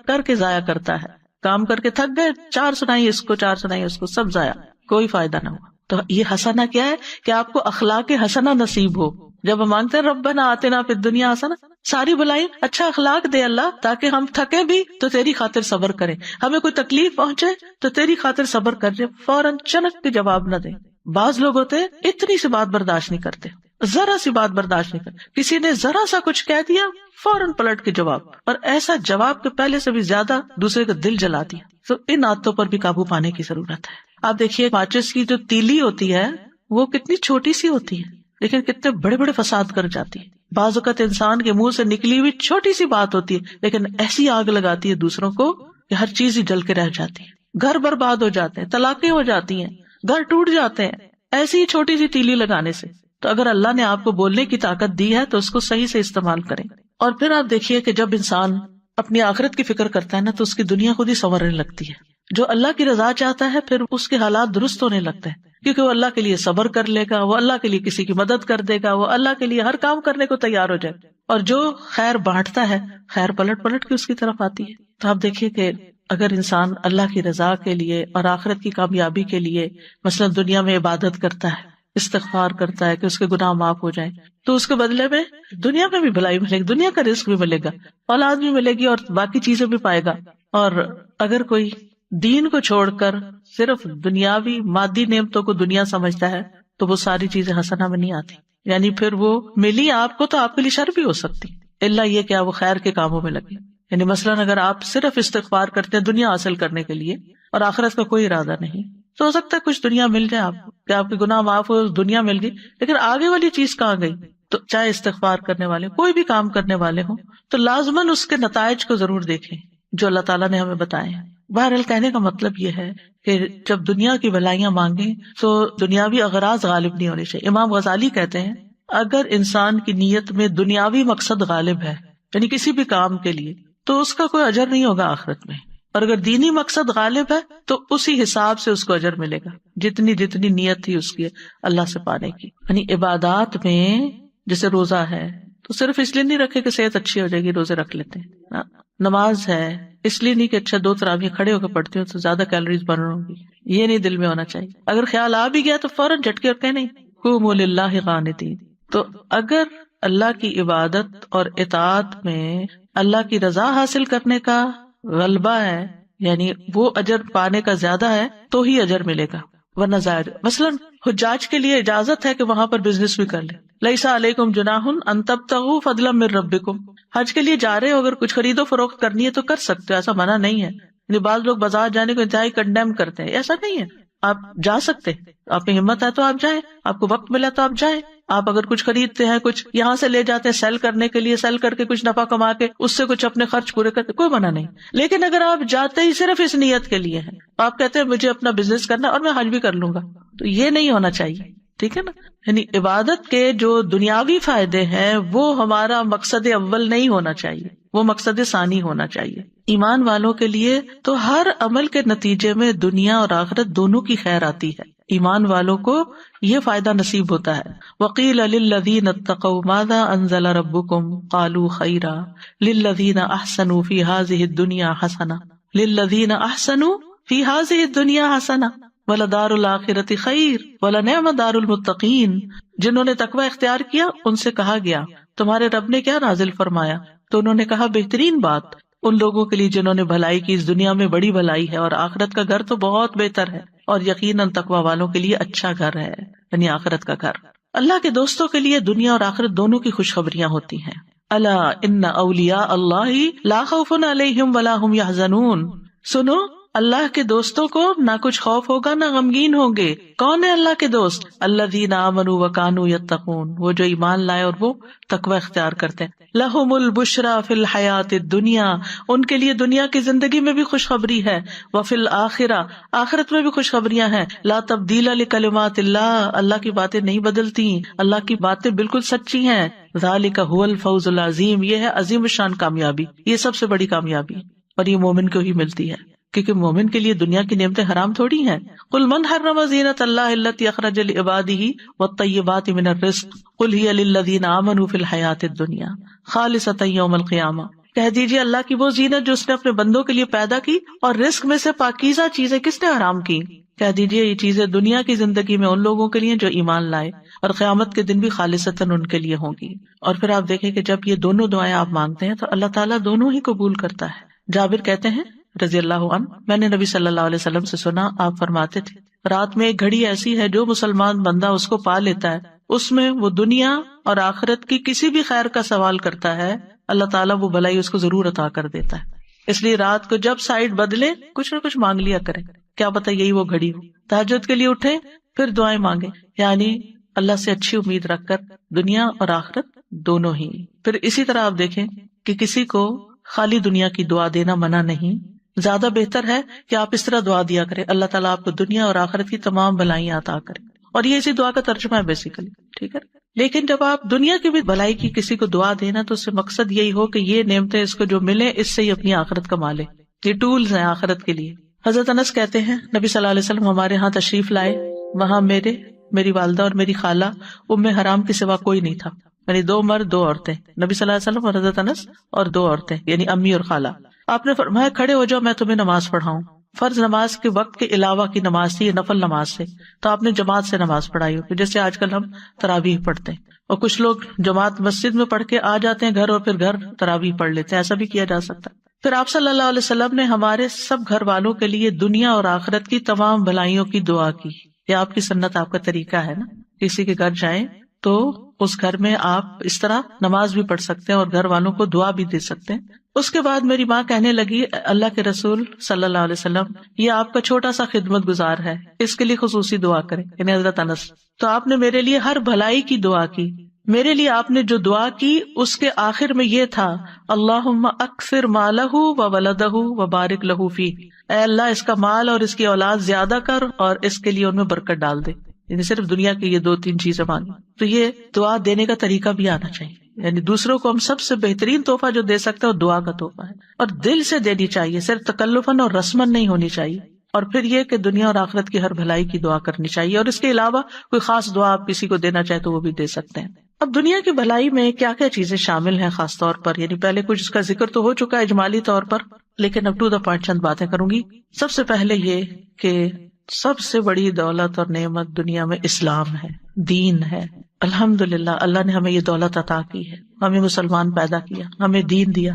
کر کے ضائع کرتا ہے. کام کر کے تھک گئے، 4 سنائی اس کو 4 سنائی اس کو، سب ضائع، کوئی فائدہ نہ ہوا. تو یہ حسنہ کیا ہے کہ آپ کو اخلاق حسنہ نصیب ہو. جب ہم مانگتے ہیں ربنا آتنا فی الدنیا حسنہ، ساری بلائی اچھا اخلاق دے اللہ، تاکہ ہم تھکے بھی تو تیری خاطر صبر کریں، ہمیں کوئی تکلیف پہنچے تو تیری خاطر صبر کر لیں، فوراً چنک کے جواب نہ دیں. بعض لوگ ہوتے ہیں اتنی سی بات برداشت نہیں کرتے، ذرا سی بات برداشت نہیں کرتے، کسی نے ذرا سا کچھ کہہ دیا فوراً پلٹ کے جواب، اور ایسا جواب کے پہلے سے بھی زیادہ دوسرے کا دل جلا دیا. تو ان عادتوں پر بھی قابو پانے کی ضرورت ہے. آپ دیکھیے ماچس کی جو تیلی ہوتی ہے وہ کتنی چھوٹی سی ہوتی ہے لیکن کتنے بڑے بڑے فساد کر جاتی ہے. بعض اوقات انسان کے منہ سے نکلی ہوئی چھوٹی سی بات ہوتی ہے لیکن ایسی آگ لگاتی ہے دوسروں کو کہ ہر چیز ہی جل کے رہ جاتی ہے، گھر برباد ہو جاتے ہیں، طلاقیں ہو جاتی ہیں، گھر ٹوٹ جاتے ہیں ایسی ہی چھوٹی سی تیلی لگانے سے. تو اگر اللہ نے آپ کو بولنے کی طاقت دی ہے تو اس کو صحیح سے استعمال کریں. اور پھر آپ دیکھیے کہ جب انسان اپنی آخرت کی فکر کرتا ہے نا تو اس کی دنیا خود ہی سنورنے لگتی ہے. جو اللہ کی رضا چاہتا ہے پھر اس کے حالات درست ہونے لگتے ہیں، کیونکہ وہ اللہ کے لیے صبر کر لے گا، وہ اللہ کے لیے کسی کی مدد کر دے گا، وہ اللہ کے لیے ہر کام کرنے کو تیار ہو جائے. اور جو خیر بانٹتا ہے خیر پلٹ پلٹ کے اس کی طرف آتی ہے. تو آپ دیکھیے کہ اگر انسان اللہ کی رضا کے لیے اور آخرت کی کامیابی کے لیے مثلا دنیا میں عبادت کرتا ہے، استغفار کرتا ہے کہ اس کے گناہ معاف ہو جائیں، تو اس کے بدلے میں دنیا میں بھی بھلائی ملے گی، دنیا کا رزق بھی ملے گا، اولاد بھی ملے گی اور باقی چیزیں بھی پائے گا. اور اگر کوئی دین کو چھوڑ کر صرف دنیاوی مادی نعمتوں کو دنیا سمجھتا ہے تو وہ ساری چیزیں حسنہ میں نہیں آتی. یعنی پھر وہ ملی آپ کو تو آپ کے لیے شر بھی ہو سکتی، الا یہ کہ وہ خیر کے کاموں میں لگے. یعنی مثلاً اگر آپ صرف استغفار کرتے ہیں دنیا حاصل کرنے کے لیے اور آخرت کا کوئی ارادہ نہیں، تو ہو سکتا ہے کچھ دنیا مل جائے آپ کو کہ آپ کے گناہ معاف ہو، دنیا مل گئی، لیکن آگے والی چیز کہاں گئی؟ تو چاہے استغفار کرنے والے کوئی بھی کام کرنے والے ہوں تو لازماً اس کے نتائج کو ضرور دیکھیں جو اللہ تعالیٰ نے ہمیں بتائے ہیں. بہرحال کہنے کا مطلب یہ ہے کہ جب دنیا کی بھلائیاں مانگیں تو دنیاوی اغراض غالب نہیں ہونے چاہیے. امام غزالی کہتے ہیں اگر انسان کی نیت میں دنیاوی مقصد غالب ہے یعنی کسی بھی کام کے لیے تو اس کا کوئی اجر نہیں ہوگا آخرت میں، اور اگر دینی مقصد غالب ہے تو اسی حساب سے اس کو اجر ملے گا جتنی نیت تھی اس کی اللہ سے پانے کی. یعنی عبادات میں جیسے روزہ ہے تو صرف اس لیے نہیں رکھے کہ صحت اچھی ہو جائے گی روزے رکھ لیتے ہیں، نماز ہے اس لیے نہیں کہ اچھا 2 تراویح کھڑے ہو کے پڑھتی ہوں تو زیادہ کیلوریز برن ہوں گی، یہ نہیں دل میں ہونا چاہیے. اگر خیال آ بھی گیا تو فوراً جھٹکے اور کہنے قوموا للہ قانتین. تو اگر اللہ کی عبادت اور اطاعت میں اللہ کی رضا حاصل کرنے کا غلبہ ہے یعنی وہ اجر پانے کا زیادہ ہے تو ہی اجر ملے گا، ورنہ ظاہر. مثلاً حجاج کے لیے اجازت ہے کہ وہاں پر بزنس بھی کر لیں، لیس علیکم جناح ان تبتغوا فضلا من ربکم. حج کے لیے جا رہے ہو اگر کچھ خرید و فروخت کرنی ہے تو کر سکتے ہو، ایسا منع نہیں ہے. یعنی بعض لوگ بازار جانے کو انتہائی کنڈیم کرتے ہیں، ایسا نہیں ہے، آپ جا سکتے، آپ میں ہمت ہے تو آپ جائیں، آپ کو وقت ملا تو آپ جائیں. آپ اگر کچھ خریدتے ہیں کچھ یہاں سے لے جاتے ہیں سیل کرنے کے لیے، سیل کر کے کچھ نفع کما کے اس سے کچھ اپنے خرچ پورے کرتے، کوئی منع نہیں. لیکن اگر آپ جاتے ہی صرف اس نیت کے لیے ہیں، آپ کہتے ہیں مجھے اپنا بزنس کرنا اور میں حج بھی کر لوں گا، تو یہ نہیں ہونا چاہیے. ٹھیک ہے نا. یعنی عبادت کے جو دنیاوی فائدے ہیں وہ ہمارا مقصد اول نہیں ہونا چاہیے، وہ مقصد ثانی ہونا چاہیے. ایمان والوں کے لیے تو ہر عمل کے نتیجے میں دنیا اور آخرت دونوں کی خیر آتی ہے. ایمان والوں کو یہ فائدہ نصیب ہوتا ہے. وقیل للذین اتقوا ماذا انزل ربکم قالوا خیرا للذین احسنوا فی هذه الدنیا حسنہ للذین احسنوا فی هذه الدنیا حسنہ وَلَدَارُ الْآخِرَةِ خَيْرٌ وَلَنِعْمَ دَارُ الْمُتَّقِينَ. جنہوں نے تقوی اختیار کیا ان سے کہا گیا تمہارے رب نے کیا نازل فرمایا؟ تو انہوں نے کہا بہترین بات ان لوگوں کے لیے جنہوں نے بھلائی کی، اس دنیا میں بڑی بھلائی ہے اور آخرت کا گھر تو بہت بہتر ہے، اور یقیناً تقوی والوں کے لیے اچھا گھر ہے یعنی آخرت کا گھر. اللہ کے دوستوں کے لیے دنیا اور آخرت دونوں کی خوشخبریاں ہوتی ہیں. الا ان اولیاء اللہ لا خوف علیہم ولا هم یحزنون. سنو اللہ کے دوستوں کو نہ کچھ خوف ہوگا نہ غمگین ہوں گے. کون ہے اللہ کے دوست؟ الذین آمنوا وکانوا یتقون، وہ جو ایمان لائے اور وہ تقوی اختیار کرتے ہیں. لہم البشری فی الحیاۃ الدنیا، ان کے لیے دنیا کی زندگی میں بھی خوشخبری ہے. وفی الآخرہ، آخرت میں بھی خوشخبریاں ہیں. لا تبدیل لکلمات اللہ، اللہ کی باتیں نہیں بدلتی، اللہ کی باتیں بالکل سچی ہیں. ذالک هو الفوز العظیم، یہ ہے عظیم الشان کامیابی، یہ سب سے بڑی کامیابی، اور یہ مومن کو ہی ملتی ہے، کیونکہ مومن کے لیے دنیا کی نعمتیں حرام تھوڑی ہیں. قل من حرم زینۃ اللہ التی اخرج لعبادہ والطیبات من الرزق قل ہی للذین آمنوا فی الحیاۃ الدنیا خالصۃ یوم القیامہ. کہہ دیجیے اللہ کی وہ زینت جو اس نے اپنے بندوں کے لیے پیدا کی اور رزق میں سے پاکیزہ چیزیں کس نے حرام کی. کہہ دیجیے یہ چیزیں دنیا کی زندگی میں ان لوگوں کے لیے جو ایمان لائے، اور قیامت کے دن بھی خالصتاً ان کے لیے ہوں گی. اور پھر آپ دیکھیں کہ جب یہ دونوں دعائیں آپ مانگتے ہیں تو اللہ تعالیٰ دونوں ہی قبول کرتا ہے. جابر کہتے ہیں رضی اللہ عنہ، میں نے نبی صلی اللہ علیہ وسلم سے سنا، آپ فرماتے تھے رات میں ایک گھڑی ایسی ہے جو مسلمان بندہ اس کو پا لیتا ہے، اس میں وہ دنیا اور آخرت کی کسی بھی خیر کا سوال کرتا ہے، اللہ تعالیٰ وہ بھلائی اس کو ضرور عطا کر دیتا ہے. اس لیے رات کو جب سائڈ بدلے کچھ نہ کچھ مانگ لیا کریں، کیا پتہ یہی وہ گھڑی ہو. تہجد کے لیے اٹھیں پھر دعائیں مانگیں، یعنی اللہ سے اچھی امید رکھ کر دنیا اور آخرت دونوں ہی. پھر اسی طرح آپ دیکھیں کہ کسی کو خالی دنیا کی دعا دینا منع نہیں، زیادہ بہتر ہے کہ آپ اس طرح دعا دیا کریں اللہ تعالیٰ آپ کو دنیا اور آخرت کی تمام بھلائیاں عطا کریں. اور یہ اسی دعا کا ترجمہ ہے بیسیکلی، ٹھیک ہے. لیکن جب آپ دنیا کی بھی بھلائی کی کسی کو دعا دینا تو اس سے مقصد یہی ہو کہ یہ نعمتیں اس کو جو ملے اس سے ہی اپنی آخرت کما لے. یہ ٹولز ہیں آخرت کے لیے. حضرت انس کہتے ہیں نبی صلی اللہ علیہ وسلم ہمارے ہاں تشریف لائے، وہاں میری والدہ اور میری خالہ ام حرام کے سوا کوئی نہیں تھا، یعنی 2 مرد 2 عورتیں، نبی صلی اللہ علیہ وسلم اور حضرت انس اور 2 عورتیں یعنی امی اور خالہ. آپ نے فرمایا کھڑے ہو جاؤ میں تمہیں نماز پڑھاؤں. فرض نماز کے وقت کے علاوہ کی نماز تھی، یہ نفل نماز سے، تو آپ نے جماعت سے نماز پڑھائی ہوگی جیسے آج کل ہم تراویح پڑھتے ہیں، اور کچھ لوگ جماعت مسجد میں پڑھ کے آ جاتے ہیں گھر اور پھر گھر تراویح پڑھ لیتے ہیں، ایسا بھی کیا جا سکتا ہے. پھر آپ صلی اللہ علیہ وسلم نے ہمارے سب گھر والوں کے لیے دنیا اور آخرت کی تمام بھلائیوں کی دعا کی. یہ آپ کی سنت، آپ کا طریقہ ہے نا. کسی کے گھر جائیں تو اس گھر میں آپ اس طرح نماز بھی پڑھ سکتے ہیں اور گھر والوں کو دعا بھی دے سکتے ہیں. اس کے بعد میری ماں کہنے لگی اللہ کے رسول صلی اللہ علیہ وسلم یہ آپ کا چھوٹا سا خدمت گزار ہے، اس کے لیے خصوصی دعا کریں، یعنی حضرت انس. تو آپ نے میرے لیے ہر بھلائی کی دعا کی. میرے لیے آپ نے جو دعا کی اس کے آخر میں یہ تھا اللہم اکثر مالہ و ولدہ و بارک لہ فیہ، اے اللہ اس کا مال اور اس کی اولاد زیادہ کر اور اس کے لیے ان میں برکت ڈال دے. یعنی صرف دنیا کی یہ 2-3 چیزیں مانگی. تو یہ دعا دینے کا طریقہ بھی آنا چاہیے، یعنی دوسروں کو ہم سب سے بہترین تحفہ جو دے سکتے ہیں وہ دعا کا تحفہ ہے، اور دل سے دینی چاہیے، صرف تکلفاً اور رسماً نہیں ہونی چاہیے. اور پھر یہ کہ دنیا اور آخرت کی ہر بھلائی کی دعا کرنی چاہیے، اور اس کے علاوہ کوئی خاص دعا آپ کسی کو دینا چاہے تو وہ بھی دے سکتے ہیں. اب دنیا کی بھلائی میں کیا کیا چیزیں شامل ہیں خاص طور پر، یعنی پہلے کچھ اس کا ذکر تو ہو چکا ہے اجمالی طور پر، لیکن اب ٹو دا پوائنٹ چند باتیں کروں گی. سب سے پہلے یہ کہ سب سے بڑی دولت اور نعمت دنیا میں اسلام ہے، دین ہے. الحمدللہ اللہ نے ہمیں یہ دولت عطا کی ہے، ہمیں مسلمان پیدا کیا، ہمیں دین دیا.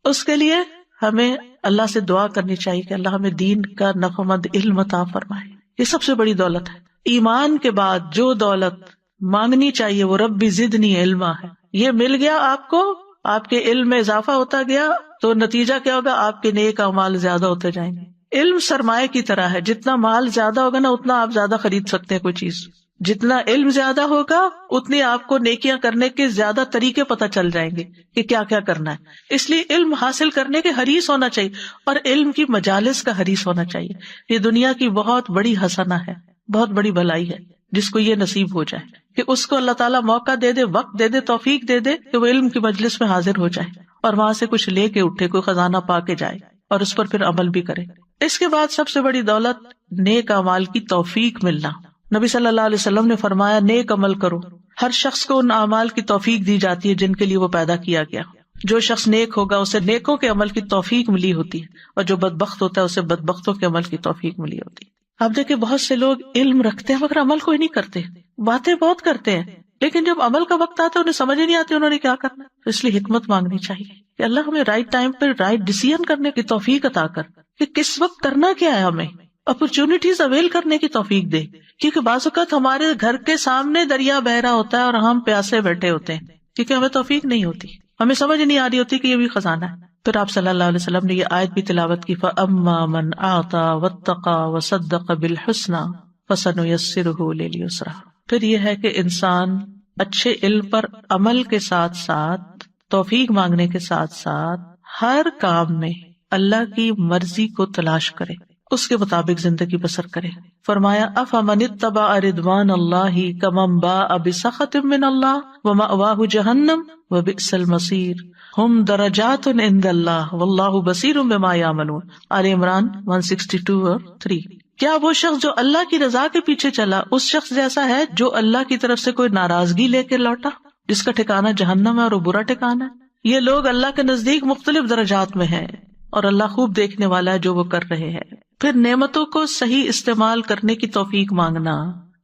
اس کے لیے ہمیں اللہ سے دعا کرنی چاہیے کہ اللہ ہمیں دین کا نفعمند علم عطا فرمائے. یہ سب سے بڑی دولت ہے. ایمان کے بعد جو دولت مانگنی چاہیے وہ ربی زدنی علما ہے. یہ مل گیا آپ کو، آپ کے علم میں اضافہ ہوتا گیا تو نتیجہ کیا ہوگا، آپ کے نیک اعمال زیادہ ہوتے جائیں گے. علم سرمایہ کی طرح ہے، جتنا مال زیادہ ہوگا نا اتنا آپ زیادہ خرید سکتے ہیں کوئی چیز. جتنا علم زیادہ ہوگا اتنی آپ کو نیکیاں کرنے کے زیادہ طریقے پتہ چل جائیں گے کہ کیا کیا کرنا ہے. اس لیے علم حاصل کرنے کے حریص ہونا چاہیے، اور علم کی مجالس کا حریص ہونا چاہیے. یہ دنیا کی بہت بڑی حسنہ ہے، بہت بڑی بھلائی ہے جس کو یہ نصیب ہو جائے کہ اس کو اللہ تعالیٰ موقع دے دے، وقت دے دے، توفیق دے دے کہ وہ علم کی مجلس میں حاضر ہو جائے اور وہاں سے کچھ لے کے اٹھے، کوئی خزانہ پا کے جائے اور اس پر پھر عمل بھی کرے. اس کے بعد سب سے بڑی دولت نیک اعمال کی توفیق ملنا. نبی صلی اللہ علیہ وسلم نے فرمایا نیک عمل کرو. ہر شخص کو ان اعمال کی توفیق دی جاتی ہے جن کے لیے وہ پیدا کیا گیا. جو شخص نیک ہوگا اسے نیکوں کے عمل کی توفیق ملی ہوتی ہے، اور جو بدبخت ہوتا ہے اسے بدبختوں کے عمل کی توفیق ملی ہوتی ہے. آپ دیکھیں بہت سے لوگ علم رکھتے ہیں مگر عمل کوئی نہیں کرتے، باتیں بہت کرتے ہیں لیکن جب عمل کا وقت آتا ہے انہیں سمجھ ہی نہیں آتی انہوں نے کیا کرنا. اس لیے حکمت مانگنی چاہیے کہ اللہ ہمیں رائٹ ٹائم پہ رائٹ ڈیسیژن کرنے کی توفیق عطا کر کہ کس وقت کرنا کیا ہے، ہمیں اپرچونٹیز اویل کرنے کی توفیق دے. کیونکہ بعض اوقات ہمارے گھر کے سامنے دریا بہ رہا ہوتا ہے اور ہم پیاسے بیٹھے ہوتے ہیں کیونکہ ہمیں توفیق نہیں ہوتی، ہمیں سمجھ نہیں آ رہی ہوتی کہ یہ بھی خزانہ ہے. پھر آپ صلی اللہ علیہ وسلم نے یہ آیت بھی تلاوت کی، فَأَمَّا مَنْ أَعْطَى وَاتَّقَى وَصَدَّقَ بِالْحُسْنَى فَسَنُيَسِّرُهُ لِلْيُسْرَى۔ پھر یہ ہے کہ انسان اچھے علم پر عمل کے ساتھ ساتھ، توفیق مانگنے کے ساتھ ساتھ، ہر کام میں اللہ کی مرضی کو تلاش کرے، اس کے مطابق زندگی بسر کرے۔ فرمایا افمن اتبع رضوان اللہ کمن باء بسخط من اللہ ومأواہ جہنم وبئس المصیر ہم درجات عند اللہ واللہ بصیر بما یعملون۔ آل عمران 162 اور 3۔ کیا وہ شخص جو اللہ کی رضا کے پیچھے چلا اس شخص جیسا ہے جو اللہ کی طرف سے کوئی ناراضگی لے کے لوٹا، جس کا ٹھکانہ جہنم ہے اور وہ برا ٹھکانہ ہے؟ یہ لوگ اللہ کے نزدیک مختلف درجات میں ہیں اور اللہ خوب دیکھنے والا ہے جو وہ کر رہے ہیں۔ پھر نعمتوں کو صحیح استعمال کرنے کی توفیق مانگنا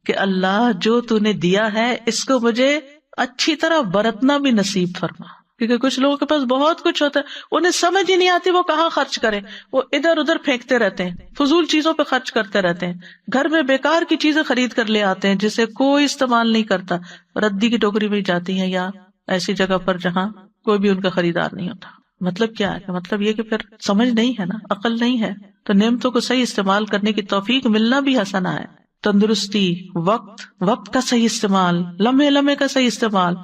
کہ اللہ جو تو نے دیا ہے اس کو مجھے اچھی طرح برتنا بھی نصیب فرما، کیونکہ کچھ لوگوں کے پاس بہت کچھ ہوتا ہے، انہیں سمجھ ہی نہیں آتی وہ کہاں خرچ کریں، وہ ادھر ادھر پھینکتے رہتے ہیں، فضول چیزوں پہ خرچ کرتے رہتے ہیں، گھر میں بیکار کی چیزیں خرید کر لے آتے ہیں جسے کوئی استعمال نہیں کرتا، ردی کی ٹوکری میں جاتی ہیں یا ایسی جگہ پر جہاں کوئی بھی ان کا خریدار نہیں ہوتا۔ مطلب کیا ہے؟ مطلب یہ کہ پھر سمجھ نہیں ہے نا، عقل نہیں ہے۔ تو نعمتوں کو صحیح استعمال کرنے کی توفیق ملنا بھی حسنہ ہے۔ تندرستی، وقت کا صحیح استعمال، لمحے لمحے کا صحیح استعمال،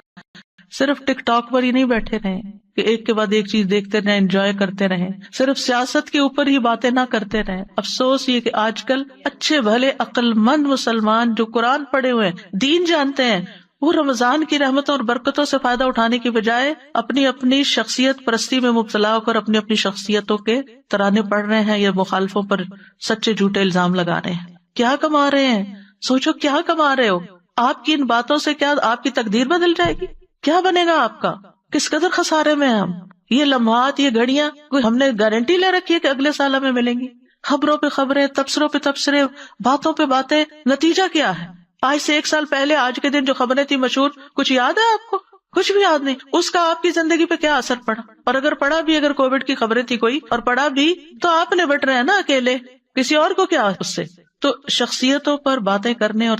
صرف ٹک ٹاک پر ہی نہیں بیٹھے رہیں کہ ایک کے بعد ایک چیز دیکھتے رہیں، انجوائے کرتے رہیں، صرف سیاست کے اوپر ہی باتیں نہ کرتے رہیں۔ افسوس یہ کہ آج کل اچھے بھلے عقل مند مسلمان جو قرآن پڑھے ہوئے ہیں، دین جانتے ہیں، وہ رمضان کی رحمتوں اور برکتوں سے فائدہ اٹھانے کی بجائے اپنی شخصیت پرستی میں مبتلا ہو کر اپنی شخصیتوں کے ترانے پڑھ رہے ہیں یا مخالفوں پر سچے جھوٹے الزام لگا رہے ہیں۔ کیا کما رہے ہیں؟ سوچو کیا کما رہے ہو؟ آپ کی ان باتوں سے کیا آپ کی تقدیر بدل جائے گی؟ کیا بنے گا آپ کا؟ کس قدر خسارے میں ہیں ہم؟ یہ لمحات، یہ گھڑیاں، کوئی ہم نے گارنٹی لے رکھی ہے کہ اگلے سال ہمیں ملیں گی؟ خبروں پہ خبریں، تبصروں پہ تبصرے، باتوں پہ باتیں، نتیجہ کیا ہے؟ آج سے 1 سال پہلے آج کے دن جو خبریں تھی مشہور، کچھ یاد ہے آپ کو؟ کچھ بھی یاد نہیں۔ اس کا آپ کی زندگی پہ کیا اثر پڑا؟ اور اگر پڑا بھی، اگر کووڈ کی خبریں تھی کوئی اور پڑا بھی، تو آپ نے بٹ رہے ہیں نا اکیلے، کسی اور کو کیا اس سے؟ تو شخصیتوں پر باتیں کرنے اور